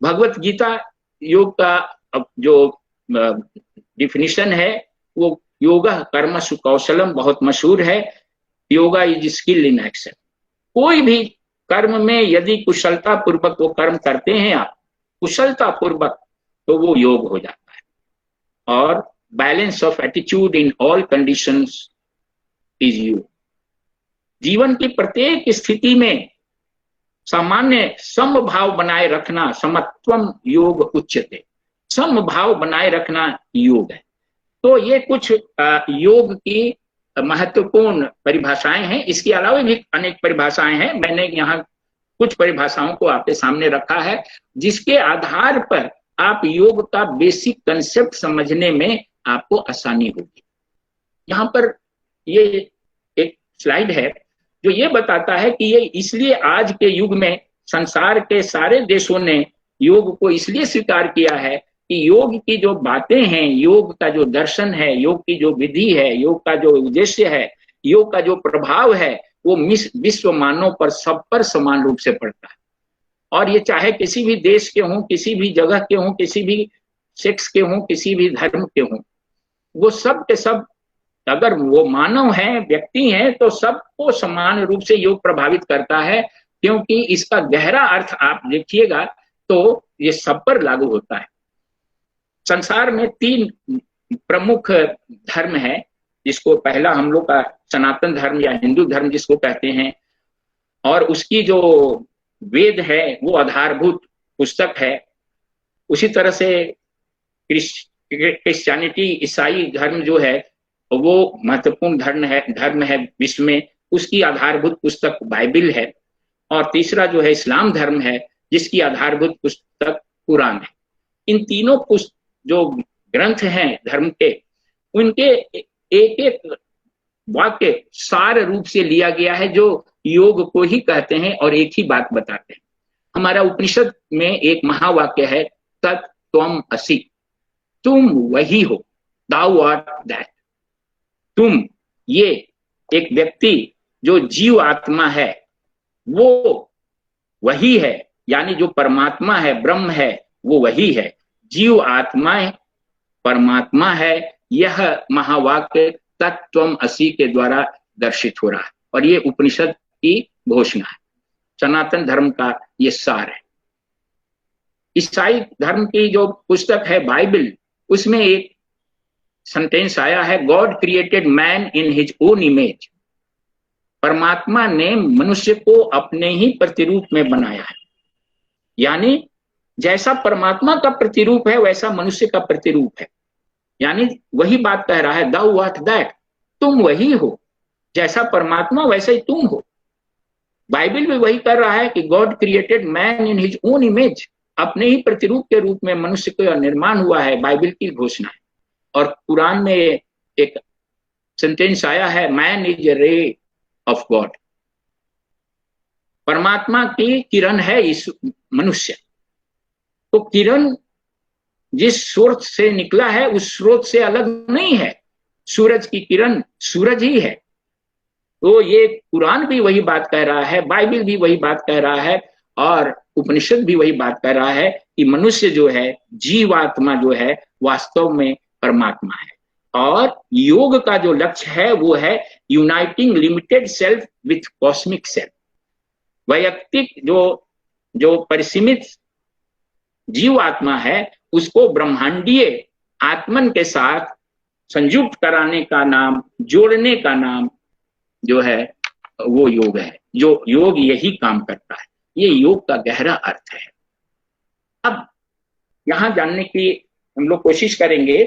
भगवत गीता योग का जो डिफिनीशन है वो योगा कर्मसु कौशलम बहुत मशहूर है। Yoga is skill in action. कोई भी कर्म में यदि कुशलता पूर्वक वो कर्म करते हैं आप, कुशलता पूर्वक, तो वो योग हो जाता है। और balance of attitude in all conditions is योग। जीवन की प्रत्येक स्थिति में सामान्य समभाव बनाए रखना, समत्वम योग उच्यते, समभाव बनाए रखना योग है। तो ये कुछ योग की महत्वपूर्ण परिभाषाएं हैं। इसके अलावा भी अनेक परिभाषाएं हैं, मैंने यहाँ कुछ परिभाषाओं को आपके सामने रखा है, जिसके आधार पर आप योग का बेसिक कंसेप्ट समझने में आपको आसानी होगी। यहाँ पर ये एक स्लाइड है जो ये बताता है कि ये इसलिए आज के युग में संसार के सारे देशों ने योग को इसलिए स्वीकार किया है कि योग की जो बातें हैं, योग का जो दर्शन है, योग की जो विधि है, योग का जो उद्देश्य है, योग का जो प्रभाव है, वो विश्व मानव पर सब पर समान रूप से पड़ता है। और ये चाहे किसी भी देश के हों, किसी भी जगह के हों, किसी भी सेक्स के हों, किसी भी धर्म के हों, वो सब के सब अगर वो मानव हैं, व्यक्ति हैं, तो सबको समान रूप से योग प्रभावित करता है, क्योंकि इसका गहरा अर्थ आप देखिएगा तो ये सब पर लागू होता है। संसार में 3 प्रमुख धर्म है, जिसको पहला हम लोग का सनातन धर्म या हिंदू धर्म जिसको कहते हैं, और उसकी जो वेद है वो आधारभूत पुस्तक है। उसी तरह से क्रिश्चियनिटी, ईसाई धर्म जो है वो महत्वपूर्ण धर्म है विश्व में, उसकी आधारभूत पुस्तक बाइबिल है। और तीसरा जो है इस्लाम धर्म है, जिसकी आधारभूत पुस्तक कुरान है। इन तीनों जो ग्रंथ हैं धर्म के, उनके एक एक वाक्य सार रूप से लिया गया है, जो योग को ही कहते हैं और एक ही बात बताते हैं। हमारा उपनिषद में एक महावाक्य है, तत् त्वम असि, तुम वही हो, दाउ आर्ट दैट। तुम, ये एक व्यक्ति जो जीव आत्मा है वो वही है, यानी जो परमात्मा है, ब्रह्म है, वो वही है। जीव आत्मा परमात्मा है, यह महावाक्य तत्त्वम असि के द्वारा दर्शित हो रहा है, और ये उपनिषद की घोषणा है। सनातन धर्म का ये सार है। ईसाई धर्म की जो पुस्तक है बाइबल, उसमें एक सेंटेंस आया है, God created man in his own image. परमात्मा ने मनुष्य को अपने ही प्रतिरूप में बनाया है, यानी जैसा परमात्मा का प्रतिरूप है वैसा मनुष्य का प्रतिरूप है। यानी वही बात कह रहा है, दाउ आर्ट दैट, तुम वही हो, जैसा परमात्मा वैसे ही तुम हो। बाइबल भी वही कर रहा है कि God created man in his own image, अपने ही प्रतिरूप के रूप में मनुष्य का निर्माण हुआ है, बाइबल की घोषणा है। और कुरान में एक सेंटेंस आया है, man is a ray of God, परमात्मा की किरण है इस मनुष्य। तो किरण जिस स्रोत से निकला है उस स्रोत से अलग नहीं है, सूरज की किरण सूरज ही है। तो ये कुरान भी वही बात कह रहा है, बाइबल भी वही बात कह रहा है, और उपनिषद भी वही बात कह रहा है कि मनुष्य जो है, जीवात्मा जो है, वास्तव में परमात्मा है। और योग का जो लक्ष्य है वो है uniting limited self with cosmic self. वैयक्तिक जो परिसीमित जीव आत्मा है उसको ब्रह्मांडीय आत्मन के साथ संयुक्त कराने का नाम, जोड़ने का नाम जो है वो योग है। जो योग यही काम करता है, ये योग का गहरा अर्थ है। अब यहां जानने की हम लोग कोशिश करेंगे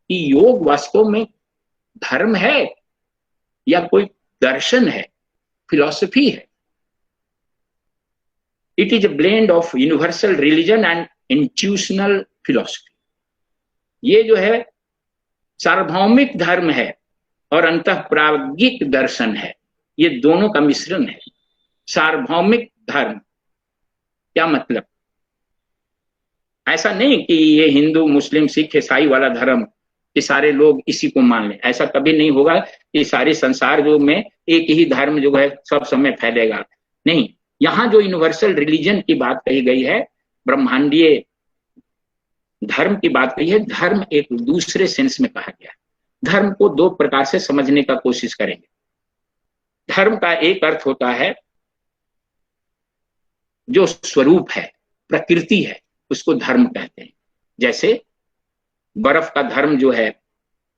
कि योग वास्तव में धर्म है या कोई दर्शन है, फिलॉसफी है। It is a blend of universal religion and intuitional philosophy. ये जो है सार्वभौमिक धर्म है और अंतःप्राज्ञिक दर्शन है, ये दोनों का मिश्रण है। सार्वभौमिक धर्म क्या मतलब? ऐसा नहीं कि ये हिंदू, मुस्लिम, सिख, ईसाई वाला धर्म कि सारे लोग इसी को मान लें, ऐसा कभी नहीं होगा कि सारे संसार जो में एक ही धर्म जो है सब समय फैलेगा। नहीं, यहाँ जो यूनिवर्सल रिलीजन की बात कही गई है, ब्रह्मांडीय धर्म की बात कही है, धर्म एक दूसरे सेंस में कहा गया है। धर्म को 2 प्रकार से समझने का कोशिश करेंगे। धर्म का एक अर्थ होता है जो स्वरूप है, प्रकृति है, उसको धर्म कहते हैं। जैसे बर्फ का धर्म जो है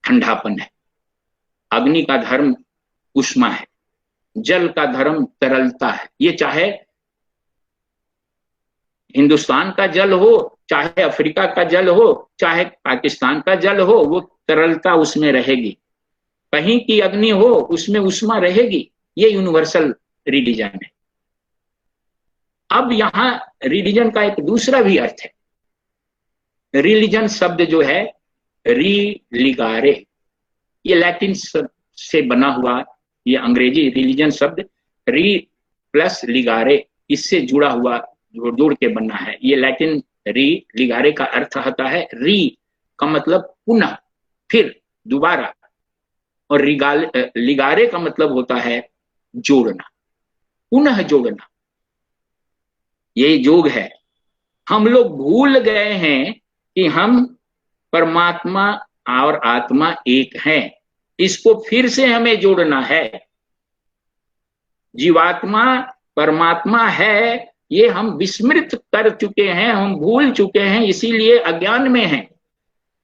ठंडापन है, अग्नि का धर्म उष्मा है, जल का धर्म तरलता है। ये चाहे हिंदुस्तान का जल हो, चाहे अफ्रीका का जल हो, चाहे पाकिस्तान का जल हो, वो तरलता उसमें रहेगी। कहीं की अग्नि हो उसमें उष्मा रहेगी। ये यूनिवर्सल रिलीजन है। अब यहाँ रिलीजन का एक दूसरा भी अर्थ है। रिलीजन शब्द जो है रिलिगारे, ये लैटिन से बना हुआ, ये अंग्रेजी रिलीजन शब्द री प्लस लिगारे, इससे जुड़ा हुआ, जोड़ के बना है। ये लैटिन री लिगारे का अर्थ होता है, री का मतलब पुनः, फिर, दोबारा, और लिगारे का मतलब होता है जोड़ना, पुनः जोड़ना। ये योग है। हम लोग भूल गए हैं कि हम परमात्मा और आत्मा एक हैं, इसको फिर से हमें जोड़ना है। जीवात्मा परमात्मा है, ये हम विस्मृत कर चुके हैं, हम भूल चुके हैं, इसीलिए अज्ञान में हैं।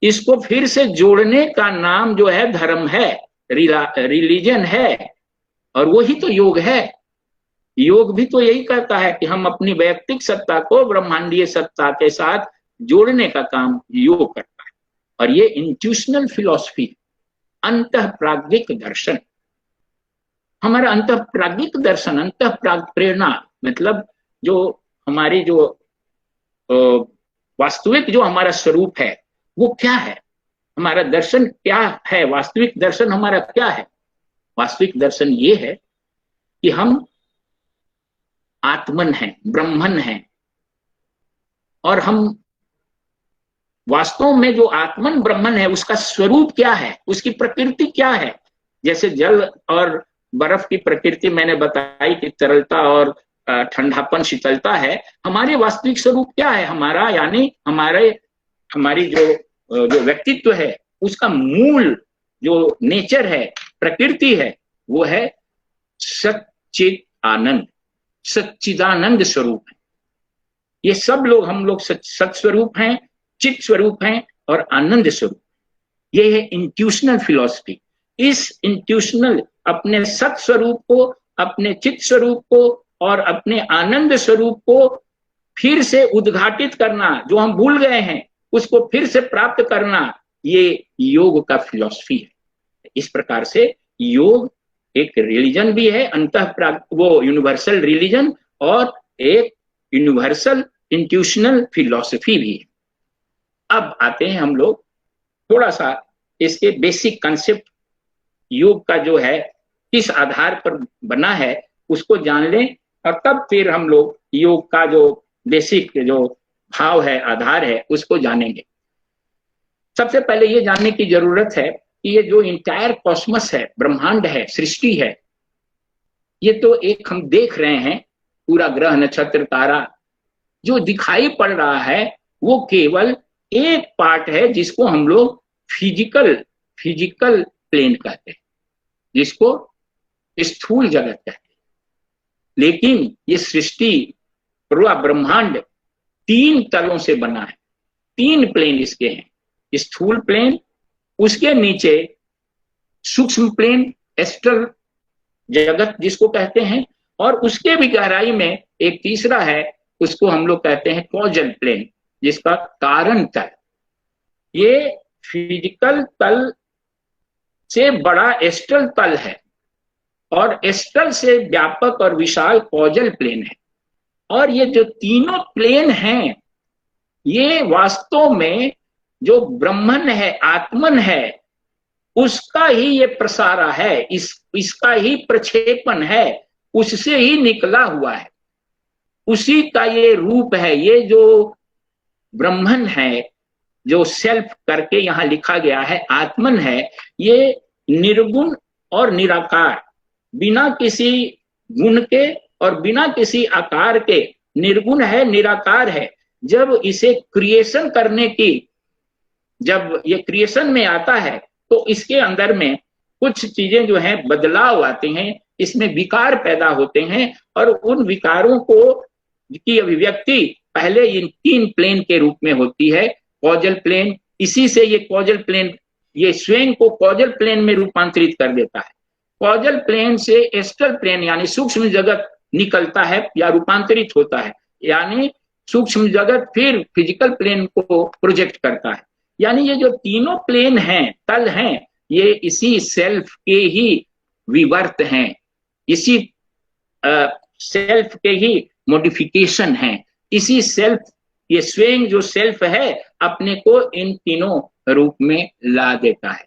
इसको फिर से जोड़ने का नाम जो है धर्म है, रिलीजन है, और वही तो योग है। योग भी तो यही करता है कि हम अपनी वैयक्तिक सत्ता को ब्रह्मांडीय सत्ता के साथ जोड़ने का काम योग करता है। और ये इंट्यूशनल फिलॉसफी, अंतःप्राज्ञिक दर्शन, हमारा अंतःप्राज्ञिक दर्शन, प्रेरणा, मतलब जो हमारी जो वास्तविक जो हमारा स्वरूप है वो क्या है, हमारा दर्शन क्या है, वास्तविक दर्शन हमारा क्या है। वास्तविक दर्शन ये है कि हम आत्मन हैं, ब्रह्मन हैं, और हम वास्तव में जो आत्मन ब्रह्मन है उसका स्वरूप क्या है, उसकी प्रकृति क्या है। जैसे जल और बर्फ की प्रकृति मैंने बताई कि तरलता और ठंडापन, शीतलता है। हमारे वास्तविक स्वरूप क्या है हमारा, यानी हमारी जो व्यक्तित्व है उसका मूल जो नेचर है, प्रकृति है, वो है सच्चित आनंद, सच्चिदानंद स्वरूप है। ये सब लोग, हम लोग सत स्वरूप हैं, चित स्वरूप हैं और आनंद स्वरूप। ये है इंट्यूशनल फिलॉसफी। इस इंट्यूशनल अपने सत स्वरूप को, अपने चित स्वरूप को और अपने आनंद स्वरूप को फिर से उद्घाटित करना, जो हम भूल गए हैं उसको फिर से प्राप्त करना, ये योग का फिलॉसफी है। इस प्रकार से योग एक रिलीजन भी है, वो यूनिवर्सल रिलीजन, और एक यूनिवर्सल इंट्यूशनल फिलॉसफी भी है। अब आते हैं हम लोग थोड़ा सा इसके बेसिक कंसेप्ट, योग का जो है किस आधार पर बना है उसको जान लें, और तब फिर हम लोग योग का जो बेसिक जो भाव है, आधार है, उसको जानेंगे। सबसे पहले ये जानने की जरूरत है कि ये जो इंटायर कॉस्मस है, ब्रह्मांड है, सृष्टि है, ये तो एक हम देख रहे हैं, पूरा ग्रह नक्षत्र तारा जो दिखाई पड़ रहा है वो केवल एक पार्ट है जिसको हम लोग फिजिकल प्लेन कहते हैं, जिसको स्थूल जगत कहते हैं। लेकिन ये सृष्टि, पूरा ब्रह्मांड 3 तलों से बना है, 3 प्लेन इसके हैं। स्थूल प्लेन, उसके नीचे सूक्ष्म प्लेन, एस्ट्रल जगत जिसको कहते हैं, और उसके भी गहराई में एक तीसरा है, उसको हम लोग कहते हैं कॉजल प्लेन, जिसका कारण तल। ये फिजिकल तल से बड़ा एस्ट्रल तल है, और एस्ट्रल से व्यापक और विशाल कॉजल प्लेन है। और ये जो तीनों प्लेन हैं, ये वास्तव में जो ब्रह्मन है, आत्मन है, उसका ही ये प्रसारा है, इसका ही प्रक्षेपण है, उससे ही निकला हुआ है, उसी का ये रूप है। ये जो ब्रह्मन है, जो सेल्फ करके यहाँ लिखा गया है, आत्मन है, ये निर्गुण और निराकार, बिना किसी गुण के और बिना किसी आकार के निर्गुण है, निराकार है। जब इसे क्रिएशन करने की, जब ये क्रिएशन में आता है तो इसके अंदर में कुछ चीजें जो हैं बदलाव आते हैं, इसमें विकार पैदा होते हैं, और उन विकारों को की अभिव्यक्ति पहले इन 3 प्लेन के रूप में होती है। कॉजल प्लेन, इसी से ये कॉजल प्लेन, ये स्वयं को कॉजल प्लेन में रूपांतरित कर देता है। कॉजल प्लेन से एस्ट्रल प्लेन यानी सूक्ष्म जगत निकलता है या रूपांतरित होता है, यानी सूक्ष्म जगत फिर फिजिकल प्लेन को प्रोजेक्ट करता है। यानी ये जो तीनों प्लेन हैं, तल हैं, ये इसी सेल्फ के ही विवर्त हैं, इसी सेल्फ के ही मॉडिफिकेशन है। इसी सेल्फ, ये स्वयं जो सेल्फ है अपने को इन तीनों रूप में ला देता है।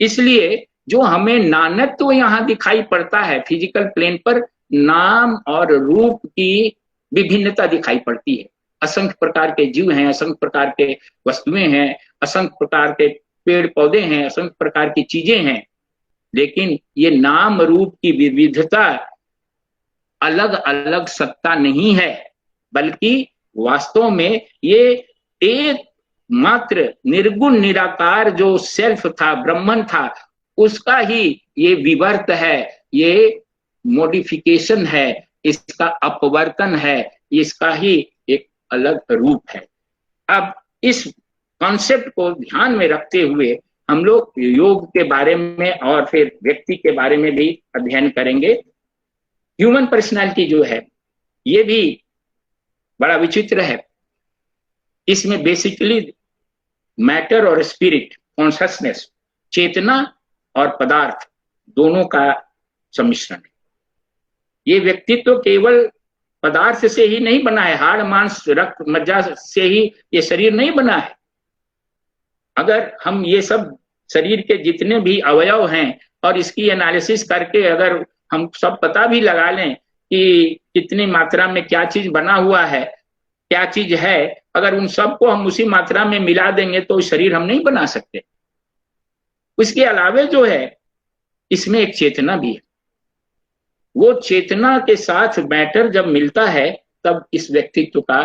इसलिए जो हमें नानत्व यहाँ दिखाई पड़ता है फिजिकल प्लेन पर, नाम और रूप की विभिन्नता दिखाई पड़ती है। असंख्य प्रकार के जीव हैं, असंख्य प्रकार के वस्तुएं हैं, असंख्य प्रकार के पेड़ पौधे हैं, असंख्य प्रकार की चीजें हैं, लेकिन ये नाम रूप की विविधता अलग अलग सत्ता नहीं है, बल्कि वास्तव में ये एक मात्र निर्गुण निराकार जो सेल्फ था, ब्रह्मन था, उसका ही ये विवर्त है, ये मॉडिफिकेशन है, इसका अपवर्तन है, इसका ही एक अलग रूप है। अब इस कॉन्सेप्ट को ध्यान में रखते हुए हम लोग योग के बारे में और फिर व्यक्ति के बारे में भी अध्ययन करेंगे। ह्यूमन पर्सनालिटी जो है ये भी बड़ा विचित्र है। इसमें बेसिकली मैटर और स्पिरिट, कॉन्शसनेस, चेतना और पदार्थ दोनों का सम्मिश्रण है। ये व्यक्तित्व तो केवल पदार्थ से ही नहीं बना है, हाड़ मांस रक्त मज्जा से ही ये शरीर नहीं बना है। अगर हम ये सब शरीर के जितने भी अवयव हैं और इसकी एनालिसिस करके अगर हम सब पता भी लगा लें कि कितनी मात्रा में क्या चीज बना हुआ है, क्या चीज है, अगर उन सबको हम उसी मात्रा में मिला देंगे तो शरीर हम नहीं बना सकते। उसके अलावे जो है इसमें एक चेतना भी है। वो चेतना के साथ मैटर जब मिलता है तब इस व्यक्तित्व का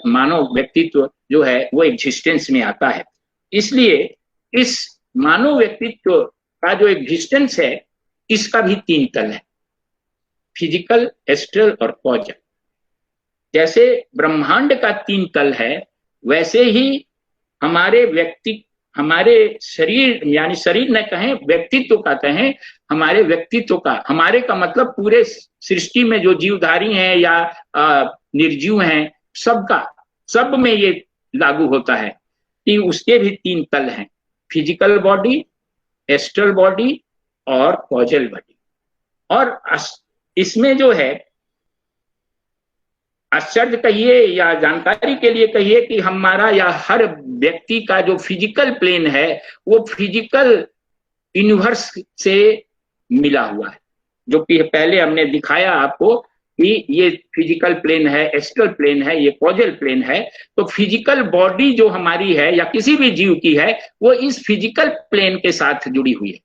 मानव व्यक्तित्व जो है वो एग्जिस्टेंस में आता है। इसलिए इस मानव व्यक्तित्व का जो एग्जिस्टेंस है इसका भी तीन तल है, फिजिकल, एस्ट्रल और कॉजल। जैसे ब्रह्मांड का तीन तल है, वैसे ही हमारे शरीर, यानी शरीर न कहें, व्यक्तित्व का कहें, हमारे व्यक्तित्व का, हमारे का मतलब पूरे सृष्टि में जो जीवधारी हैं या निर्जीव हैं, सब में ये लागू होता है कि उसके भी तीन तल हैं, फिजिकल बॉडी, एस्ट्रल बॉडी और कॉजल बॉडी। और इसमें जो है आश्चर्य कहिए या जानकारी के लिए कहिए कि हमारा या हर व्यक्ति का जो फिजिकल प्लेन है वो फिजिकल यूनिवर्स से मिला हुआ है, जो कि पहले हमने दिखाया आपको कि ये फिजिकल प्लेन है, एस्ट्रल प्लेन है, ये कॉजल प्लेन है। तो फिजिकल बॉडी जो हमारी है या किसी भी जीव की है वो इस फिजिकल प्लेन के साथ जुड़ी हुई है।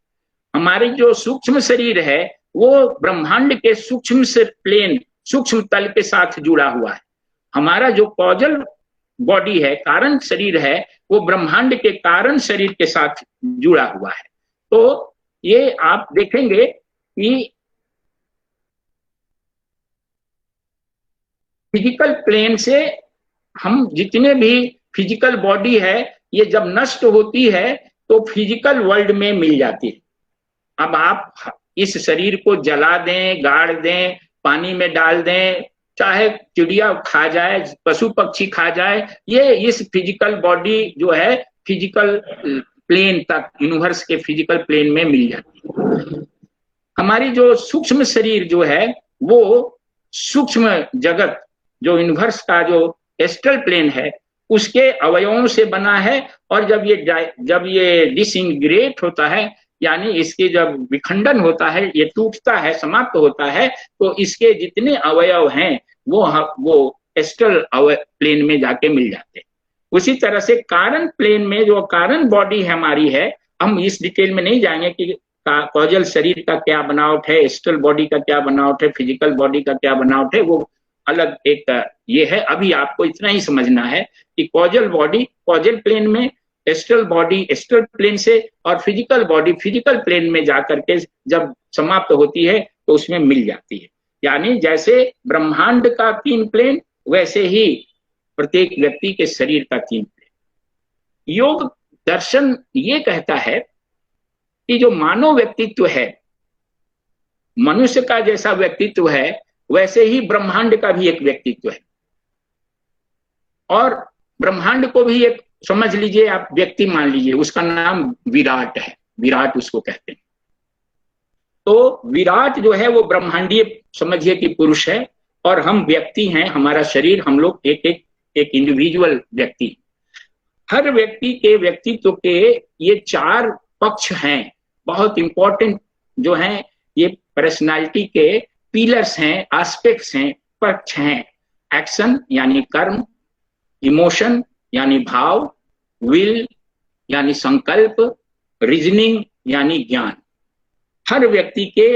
हमारी जो सूक्ष्म शरीर है वो ब्रह्मांड के सूक्ष्म से प्लेन, सूक्ष्म तल के साथ जुड़ा हुआ है। हमारा जो कॉजल बॉडी है, कारण शरीर है, वो ब्रह्मांड के कारण शरीर के साथ जुड़ा हुआ है। तो ये आप देखेंगे कि फिजिकल प्लेन से हम जितने भी फिजिकल बॉडी है ये जब नष्ट होती है तो फिजिकल वर्ल्ड में मिल जाती है। अब आप इस शरीर को जला दें, गाड़ दें, पानी में डाल दें, चाहे चिड़िया खा जाए, पशु पक्षी खा जाए, ये इस फिजिकल बॉडी जो है फिजिकल प्लेन तक, यूनिवर्स के फिजिकल प्लेन में मिल जाती है। हमारी जो सूक्ष्म शरीर जो है वो सूक्ष्म जगत, जो यूनिवर्स का जो एस्ट्रल प्लेन है, उसके अवयवों से बना है। और जब ये डिसइंटीग्रेट होता है, यानी इसके जब विखंडन होता है, ये टूटता है, समाप्त होता है, तो इसके जितने अवयव हैं वो एस्ट्रल प्लेन में जाके मिल जाते हैं। उसी तरह से कारण प्लेन में जो कारण बॉडी हमारी है, हम इस डिटेल में नहीं जाएंगे कि कॉजल शरीर का क्या बनावट है, एस्ट्रल बॉडी का क्या बनावट है, फिजिकल बॉडी का क्या बनावट है, वो अलग एक ये है। अभी आपको इतना ही समझना है कि कॉजल बॉडी कॉजल प्लेन में, एस्ट्रल बॉडी एस्ट्रल प्लेन से, और फिजिकल बॉडी फिजिकल प्लेन में जाकर के जब समाप्त होती है तो उसमें मिल जाती है। यानी जैसे ब्रह्मांड का तीन प्लेन, वैसे ही प्रत्येक व्यक्ति के शरीर का तीन प्लेन। योग दर्शन ये कहता है कि जो मानव व्यक्तित्व है, मनुष्य का जैसा व्यक्तित्व है वैसे ही ब्रह्मांड का भी एक व्यक्तित्व है। और ब्रह्मांड को भी एक समझ लीजिए, आप व्यक्ति मान लीजिए, उसका नाम विराट है, विराट उसको कहते हैं। तो विराट जो है वो ब्रह्मांडीय समझिए कि पुरुष है, और हम व्यक्ति हैं, हमारा शरीर, हम लोग एक इंडिविजुअल व्यक्ति। हर व्यक्ति के व्यक्तित्व के ये 4 पक्ष हैं, बहुत इंपॉर्टेंट जो हैं, ये पर्सनालिटी के पिलर्स हैं, एस्पेक्ट्स हैं, पक्ष हैं। एक्शन यानी कर्म, इमोशन यानी भाव, विल यानी संकल्प, रीजनिंग यानी ज्ञान। हर व्यक्ति के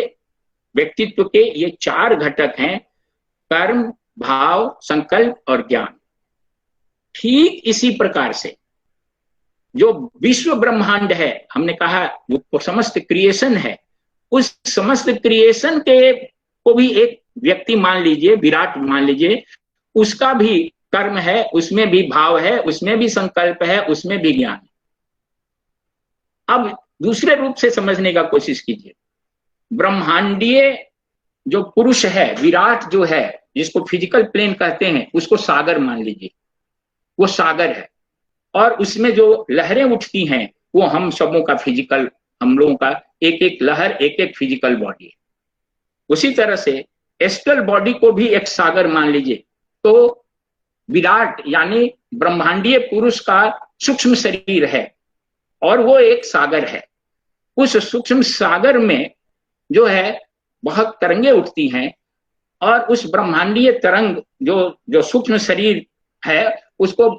व्यक्तित्व के ये 4 घटक हैं, कर्म, भाव, संकल्प और ज्ञान। ठीक इसी प्रकार से जो विश्व ब्रह्मांड है, हमने कहा वो समस्त क्रिएशन है, उस समस्त क्रिएशन के को भी एक व्यक्ति मान लीजिए, विराट मान लीजिए, उसका भी कर्म है, उसमें भी भाव है, उसमें भी संकल्प है, उसमें भी ज्ञान है। अब दूसरे रूप से समझने का कोशिश कीजिए। ब्रह्मांडीय जो पुरुष है, विराट जो है, जिसको फिजिकल प्लेन कहते हैं, उसको सागर मान लीजिए, वो सागर है। और उसमें जो लहरें उठती हैं वो हम सबों का फिजिकल, हम लोगों का एक एक लहर, एक एक फिजिकल बॉडी है। उसी तरह से एस्ट्रल बॉडी को भी एक सागर मान लीजिए। तो विराट यानी ब्रह्मांडीय पुरुष का सूक्ष्म शरीर है और वो एक सागर है। उस सूक्ष्म सागर में जो है बहुत तरंगे उठती हैं, और उस ब्रह्मांडीय तरंग जो सूक्ष्म शरीर है, उसको,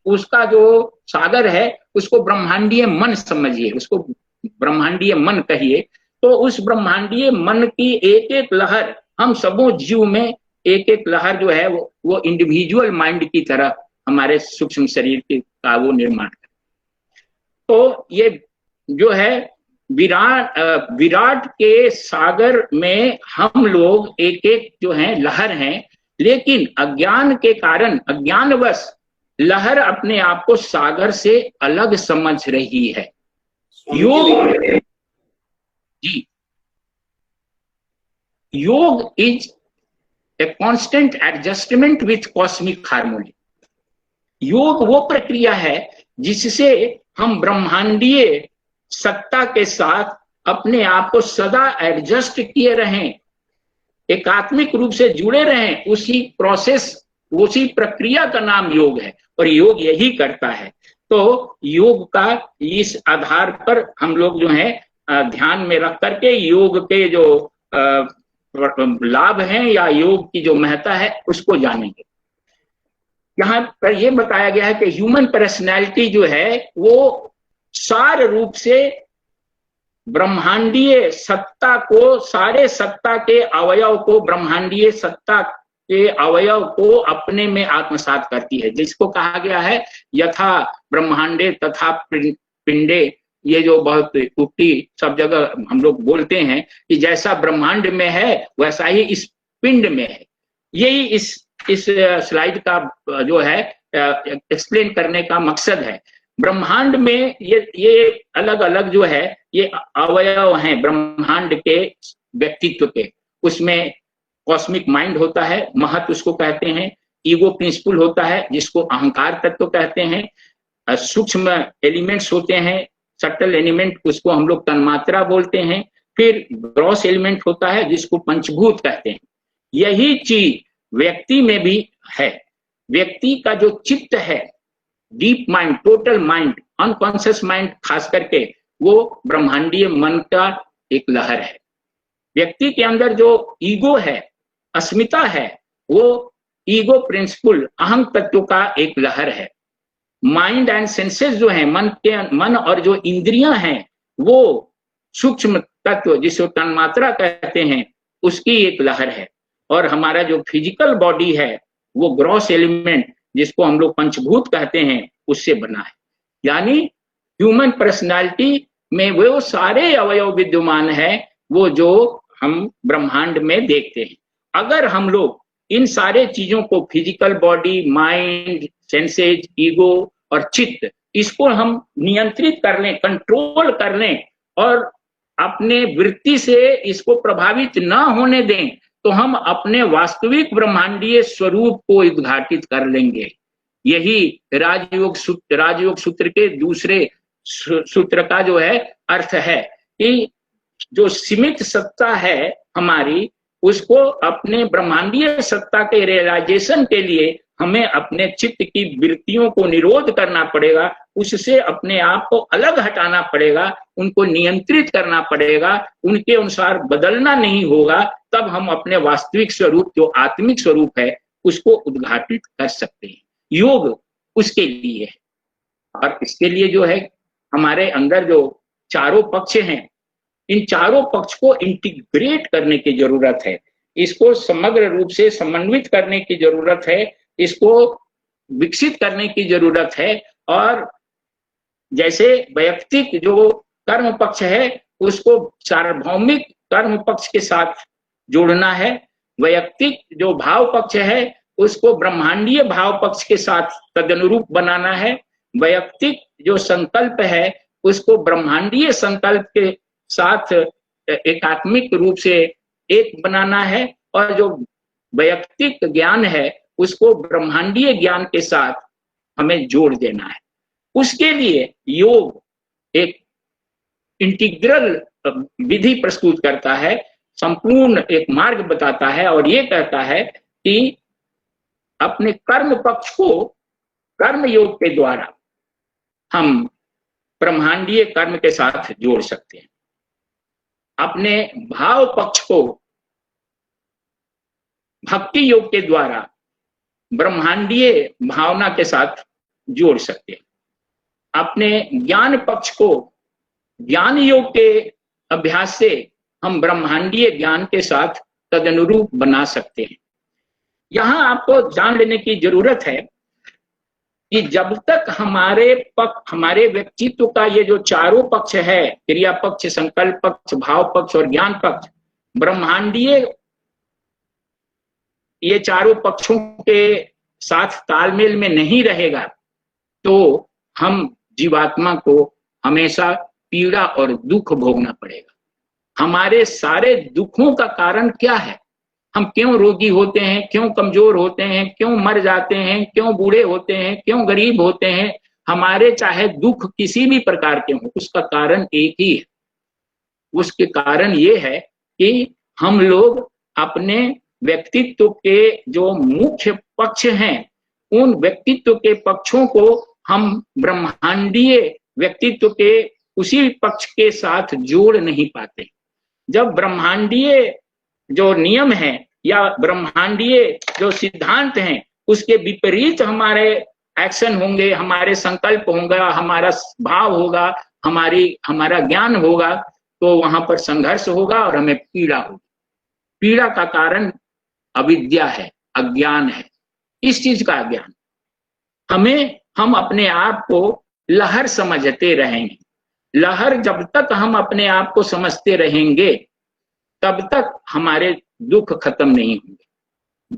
उसका जो सागर है, उसको ब्रह्मांडीय मन समझिए, उसको ब्रह्मांडीय मन कहिए। तो उस ब्रह्मांडीय मन की एक एक लहर, हम सबों जीव में एक एक लहर जो है वो इंडिविजुअल माइंड की तरह हमारे सूक्ष्म शरीर का वो निर्माण है। तो ये जो है विराट के सागर में हम लोग एक एक जो है लहर हैं, लेकिन अज्ञान के कारण, अज्ञानवश लहर अपने आप को सागर से अलग समझ रही है। योग जी, योग is a constant adjustment with cosmic harmony. योग वो प्रक्रिया है जिससे हम ब्रह्मांडीय सत्ता के साथ अपने आप को सदा एडजस्ट किए रहें, एकात्मिक रूप से जुड़े रहें। उसी प्रोसेस, उसी प्रक्रिया का नाम योग है, और योग यही करता है। तो योग का इस आधार पर हम लोग जो है ध्यान में रख करके योग के जो लाभ हैं या योग की जो महत्ता है उसको जानेंगे। यहाँ पर यह बताया गया है कि ह्यूमन पर्सनैलिटी जो है वो सार रूप से ब्रह्मांडीय सत्ता को, सारे सत्ता के अवयव को, ब्रह्मांडीय सत्ता के अवयव को अपने में आत्मसात करती है, जिसको कहा गया है यथा ब्रह्मांडे तथा पिंडे। ये जो बहुत उक्ति सब जगह हम लोग बोलते हैं कि जैसा ब्रह्मांड में है वैसा ही इस पिंड में है। यही इस स्लाइड का जो है एक्सप्लेन करने का मकसद है। ब्रह्मांड में ये अलग अलग जो है ये अवयव हैं ब्रह्मांड के व्यक्तित्व के। उसमें कॉस्मिक माइंड होता है, महत उसको कहते हैं। ईगो प्रिंसिपल होता है जिसको अहंकार तत्व कहते हैं। सूक्ष्म एलिमेंट्स होते हैं, सटल एलिमेंट, उसको हम लोग तन्मात्रा बोलते हैं। फिर ग्रॉस एलिमेंट होता है जिसको पंचभूत कहते हैं। यही चीज व्यक्ति में भी है। व्यक्ति का जो चित्त है, deep mind, total mind, unconscious mind खास करके, वो ब्रह्मांडीय मन का एक लहर है। व्यक्ति के अंदर जो ईगो है, अस्मिता है, वो ईगो प्रिंसिपल अहं तत्व का एक लहर है। माइंड एंड सेंसेस जो है, मन और जो इंद्रियां हैं, वो सूक्ष्म तत्व जिसको तन्मात्रा कहते हैं, उसकी एक लहर है। और हमारा जो फिजिकल बॉडी है वो ग्रॉस एलिमेंट जिसको हम लोग पंचभूत कहते हैं, उससे बना है। यानी ह्यूमन पर्सनालिटी में वो सारे अवयव विद्यमान है वो जो हम ब्रह्मांड में देखते हैं। अगर हम लोग इन सारे चीजों को, physical body, mind, senses, ego और चित्त, इसको हम नियंत्रित कर लें, कंट्रोल कर लें और अपने वृत्ति से इसको प्रभावित ना होने दें, तो हम अपने वास्तविक ब्रह्मांडीय स्वरूप को उद्घाटित कर लेंगे। यही राजयोग सूत्र के दूसरे सूत्र का जो है अर्थ है कि जो सीमित सत्ता है हमारी, उसको अपने ब्रह्मांडीय सत्ता के रियलाइजेशन के लिए हमें अपने चित्त की वृत्तियों को निरोध करना पड़ेगा, उससे अपने आप को अलग हटाना पड़ेगा, उनको नियंत्रित करना पड़ेगा, उनके अनुसार बदलना नहीं होगा। तब हम अपने वास्तविक स्वरूप जो आत्मिक स्वरूप है उसको उद्घाटित कर सकते हैं। योग उसके लिए है। और इसके लिए जो है हमारे अंदर जो चारों पक्ष हैं, इन चारों पक्ष को इंटीग्रेट करने की जरूरत है, इसको समग्र रूप से समन्वित करने की जरूरत है, इसको विकसित करने की जरूरत है। और जैसे वैयक्तिक जो कर्म पक्ष है उसको सार्वभौमिक कर्म पक्ष के साथ जोड़ना है, वैयक्तिक जो भाव पक्ष है उसको ब्रह्मांडीय भाव पक्ष के साथ तदनुरूप बनाना है, वैयक्तिक जो संकल्प है उसको ब्रह्मांडीय संकल्प के साथ एकात्मिक रूप से एक बनाना है, और जो वैयक्तिक ज्ञान है उसको ब्रह्मांडीय ज्ञान के साथ हमें जोड़ देना है। उसके लिए योग एक इंटीग्रल विधि प्रस्तुत करता है, संपूर्ण एक मार्ग बताता है, और ये कहता है कि अपने कर्म पक्ष को कर्म योग के द्वारा हम ब्रह्मांडीय कर्म के साथ जोड़ सकते हैं, अपने भाव पक्ष को भक्ति योग के द्वारा ब्रह्मांडीय भावना के साथ जोड़ सकते हैं, अपने ज्ञान पक्ष को ज्ञान योग के अभ्यास से हम ब्रह्मांडीय ज्ञान के साथ तदनुरूप बना सकते हैं। यहां आपको जान लेने की जरूरत है कि जब तक हमारे व्यक्तित्व का ये जो चारों पक्ष है, क्रिया पक्ष, संकल्प पक्ष, भाव पक्ष और ज्ञान पक्ष, ब्रह्मांडीय ये चारों पक्षों के साथ तालमेल में नहीं रहेगा तो हम जीवात्मा को हमेशा पीड़ा और दुख भोगना पड़ेगा। हमारे सारे दुखों का कारण क्या है? हम क्यों रोगी होते हैं, क्यों कमजोर होते हैं, क्यों मर जाते हैं, क्यों बूढ़े होते हैं, क्यों गरीब होते हैं? हमारे चाहे दुख किसी भी प्रकार के हों, उसका कारण एक ही है। उसके कारण ये है कि हम लोग अपने व्यक्तित्व के जो मुख्य पक्ष हैं, उन व्यक्तित्व के पक्षों को हम ब्रह्मांडीय व्यक्तित्व के उसी पक्ष के साथ जोड़ नहीं पाते। जब ब्रह्मांडीय जो नियम है या ब्रह्मांडीय जो सिद्धांत हैं उसके विपरीत हमारे एक्शन होंगे, हमारे संकल्प होगा, हमारा भाव होगा, हमारा ज्ञान होगा, तो वहां पर संघर्ष होगा और हमें पीड़ा होगी। पीड़ा का कारण अविद्या है, अज्ञान है। इस चीज का अज्ञान हम अपने आप को लहर समझते रहेंगे। लहर जब तक हम अपने आप को समझते रहेंगे तब तक हमारे दुख खत्म नहीं होंगे।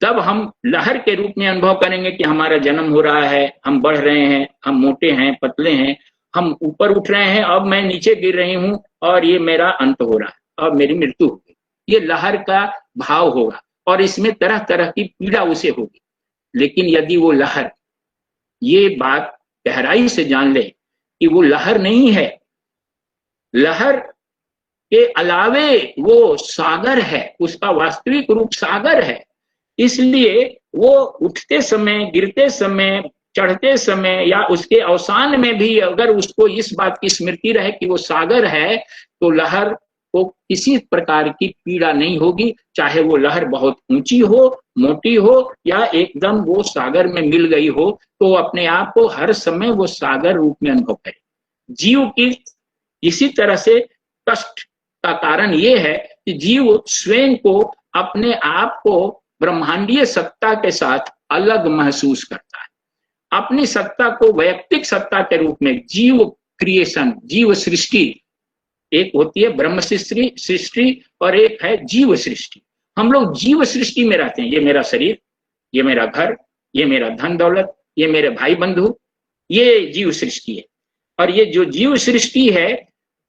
तब हम लहर के रूप में अनुभव करेंगे कि हमारा जन्म हो रहा है, हम बढ़ रहे हैं, हम मोटे हैं, पतले हैं, हम ऊपर उठ रहे हैं, अब मैं नीचे गिर रही हूं और ये मेरा अंत हो रहा है और मेरी मृत्यु होगी। ये लहर का भाव होगा और इसमें तरह तरह की पीड़ा उसे होगी। लेकिन यदि वो लहर ये बात गहराई से जान ले कि वो लहर नहीं है, लहर के अलावे वो सागर है, उसका वास्तविक रूप सागर है। इसलिए वो उठते समय, गिरते समय, चढ़ते समय या उसके अवसान में भी अगर उसको इस बात की स्मृति रहे कि वो सागर है, तो लहर को किसी प्रकार की पीड़ा नहीं होगी, चाहे वो लहर बहुत ऊंची हो, मोटी हो या एकदम वो सागर में मिल गई हो, तो अपने आप को हर समय वो सागर रूप में अनुभव करे। जीव की इसी तरह से कष्ट का कारण ये है कि जीव स्वयं को, अपने आप को ब्रह्मांडीय सत्ता के साथ अलग महसूस करता है। अपनी सत्ता को वैयक्तिक सत्ता के रूप में जीव क्रिएशन, जीव सृष्टि, एक होती है ब्रह्म सृष्टि और एक है जीव सृष्टि। हम लोग जीव सृष्टि में रहते हैं। ये मेरा शरीर, ये मेरा घर, ये मेरा धन दौलत, ये मेरे भाई बंधु, ये जीव सृष्टि है। और ये जो जीव सृष्टि है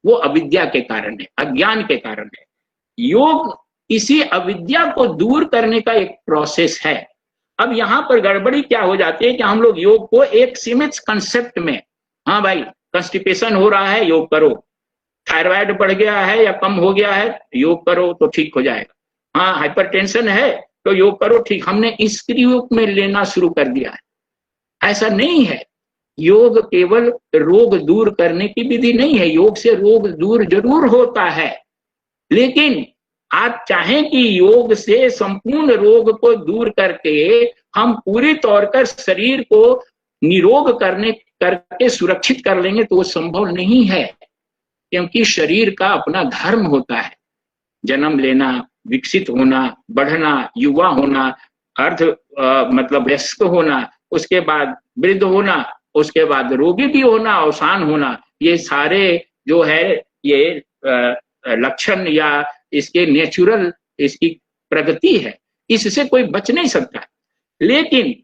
वो अविद्या के कारण है, अज्ञान के कारण है। योग इसी अविद्या को दूर करने का एक प्रोसेस है। अब यहाँ पर गड़बड़ी क्या हो जाती है कि हम लोग योग को एक सीमित कंसेप्ट में, हाँ भाई कंस्टिपेशन हो रहा है योग करो, थायराइड बढ़ गया है या कम हो गया है योग करो तो ठीक हो जाएगा, हाँ हाइपरटेंशन है तो योग करो, ठीक, हमने इसके रूप में लेना शुरू कर दिया है। ऐसा नहीं है। योग केवल रोग दूर करने की विधि नहीं है। योग से रोग दूर जरूर होता है, लेकिन आप चाहें कि योग से संपूर्ण रोग को दूर करके हम पूरी तौर पर शरीर को निरोग करके सुरक्षित कर लेंगे तो वो संभव नहीं है, क्योंकि शरीर का अपना धर्म होता है। जन्म लेना, विकसित होना, बढ़ना, युवा होना, मतलब वयस्क होना, उसके बाद वृद्ध होना, उसके बाद रोगी भी होना, अवसान होना, ये सारे जो है ये लक्षण या इसके नेचुरल इसकी प्रगति है, इससे कोई बच नहीं सकता। लेकिन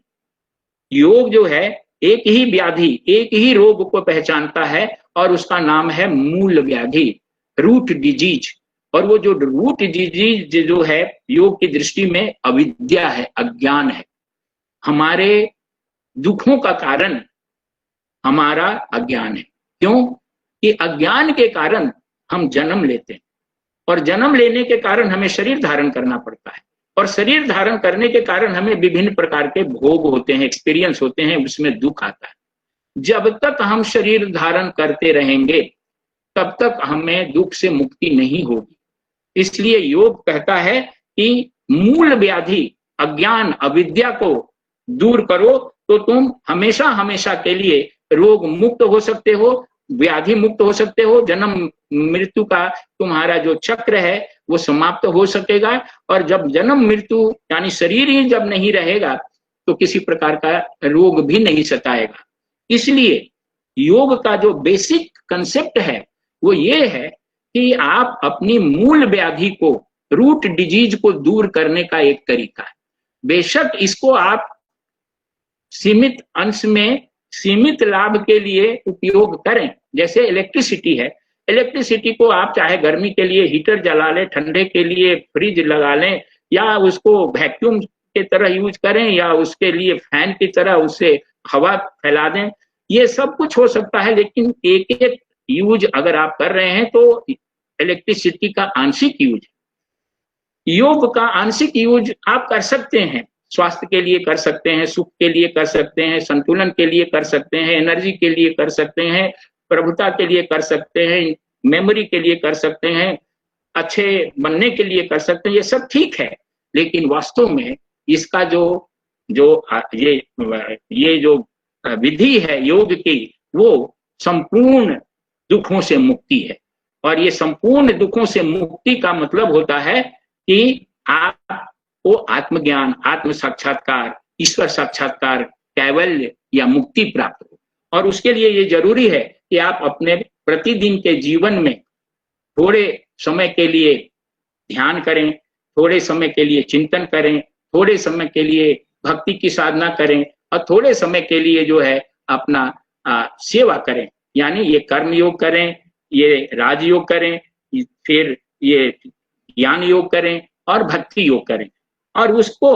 योग जो है एक ही व्याधि, एक ही रोग को पहचानता है और उसका नाम है मूल व्याधि, रूट डिजीज। और वो जो रूट डिजीज जो है योग की दृष्टि में अविद्या है, अज्ञान है। हमारे दुखों का कारण हमारा अज्ञान है। क्यों? कि अज्ञान के कारण हम जन्म लेते हैं और जन्म लेने के कारण हमें शरीर धारण करना पड़ता है और शरीर धारण करने के कारण हमें विभिन्न प्रकार के भोग होते हैं, एक्सपीरियंस होते हैं, उसमें दुख आता है। जब तक हम शरीर धारण करते रहेंगे तब तक हमें दुख से मुक्ति नहीं होगी। इसलिए योग कहता है कि मूल व्याधि अज्ञान अविद्या को दूर करो तो तुम हमेशा हमेशा के लिए रोग मुक्त हो सकते हो, व्याधि मुक्त हो सकते हो, जन्म मृत्यु का तुम्हारा जो चक्र है वो समाप्त हो सकेगा। और जब जन्म मृत्यु यानी शरीर ही जब नहीं रहेगा तो किसी प्रकार का रोग भी नहीं सताएगा। इसलिए योग का जो बेसिक कंसेप्ट है वो ये है कि आप अपनी मूल व्याधि को, रूट डिजीज को दूर करने का एक तरीका है। बेशक इसको आप सीमित अंश में सीमित लाभ के लिए उपयोग करें। जैसे इलेक्ट्रिसिटी है, इलेक्ट्रिसिटी को आप चाहे गर्मी के लिए हीटर जला लें, ठंडे के लिए फ्रिज लगा लें, या उसको वैक्यूम के तरह यूज करें, या उसके लिए फैन की तरह उससे हवा फैला दें, ये सब कुछ हो सकता है। लेकिन एक एक यूज अगर आप कर रहे हैं तो इलेक्ट्रिसिटी का आंशिक यूज, योग का आंशिक यूज आप कर सकते हैं। स्वास्थ्य के लिए कर सकते हैं, सुख के लिए कर सकते हैं, संतुलन के लिए कर सकते हैं, एनर्जी के लिए कर सकते हैं, प्रभुता के लिए कर सकते हैं, मेमोरी के लिए कर सकते हैं, अच्छे बनने के लिए कर सकते हैं। ये सब ठीक है, लेकिन वास्तव में इसका जो जो ये जो विधि है योग की, वो संपूर्ण दुखों से मुक्ति है। और ये संपूर्ण दुखों से मुक्ति का मतलब होता है कि आपको आत्मज्ञान, आत्म साक्षात्कार, ईश्वर साक्षात्कार, कैवल्य या मुक्ति प्राप्त हो। और उसके लिए ये जरूरी है कि आप अपने प्रतिदिन के जीवन में थोड़े समय के लिए ध्यान करें, थोड़े समय के लिए चिंतन करें, थोड़े समय के लिए भक्ति की साधना करें, और थोड़े समय के लिए जो है अपना सेवा करें। यानी ये कर्म योग करें, ये राजयोग करें, फिर ये ज्ञान योग करें और भक्ति योग करें। और उसको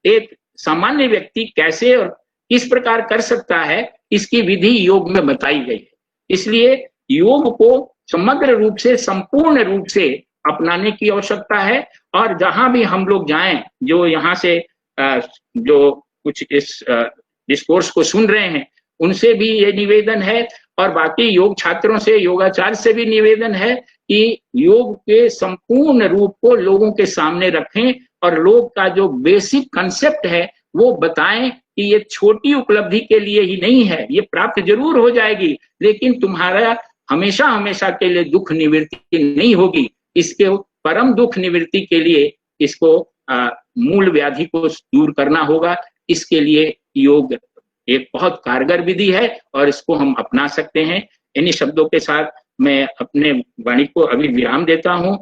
एक सामान्य व्यक्ति कैसे और किस प्रकार कर सकता है, इसकी विधि योग में बताई गई है। इसलिए योग को समग्र रूप से, संपूर्ण रूप से अपनाने की आवश्यकता है। और जहां भी हम लोग जाएं, जो यहाँ से जो कुछ इस डिस्कोर्स को सुन रहे हैं, उनसे भी ये निवेदन है, और बाकी योग छात्रों से, योगाचार्य से भी निवेदन है कि योग के संपूर्ण रूप को लोगों के सामने रखें और लोग का जो बेसिक कंसेप्ट है वो बताएं कि ये छोटी उपलब्धि के लिए ही नहीं है, ये प्राप्त जरूर हो जाएगी, लेकिन तुम्हारा हमेशा हमेशा के लिए दुख निवृत्ति नहीं होगी। इसके परम दुख निवृत्ति के लिए इसको मूल व्याधि को दूर करना होगा। इसके लिए योग एक बहुत कारगर विधि है और इसको हम अपना सकते हैं। इन्हीं शब्दों के साथ मैं अपने वाणी को अभी विराम देता हूं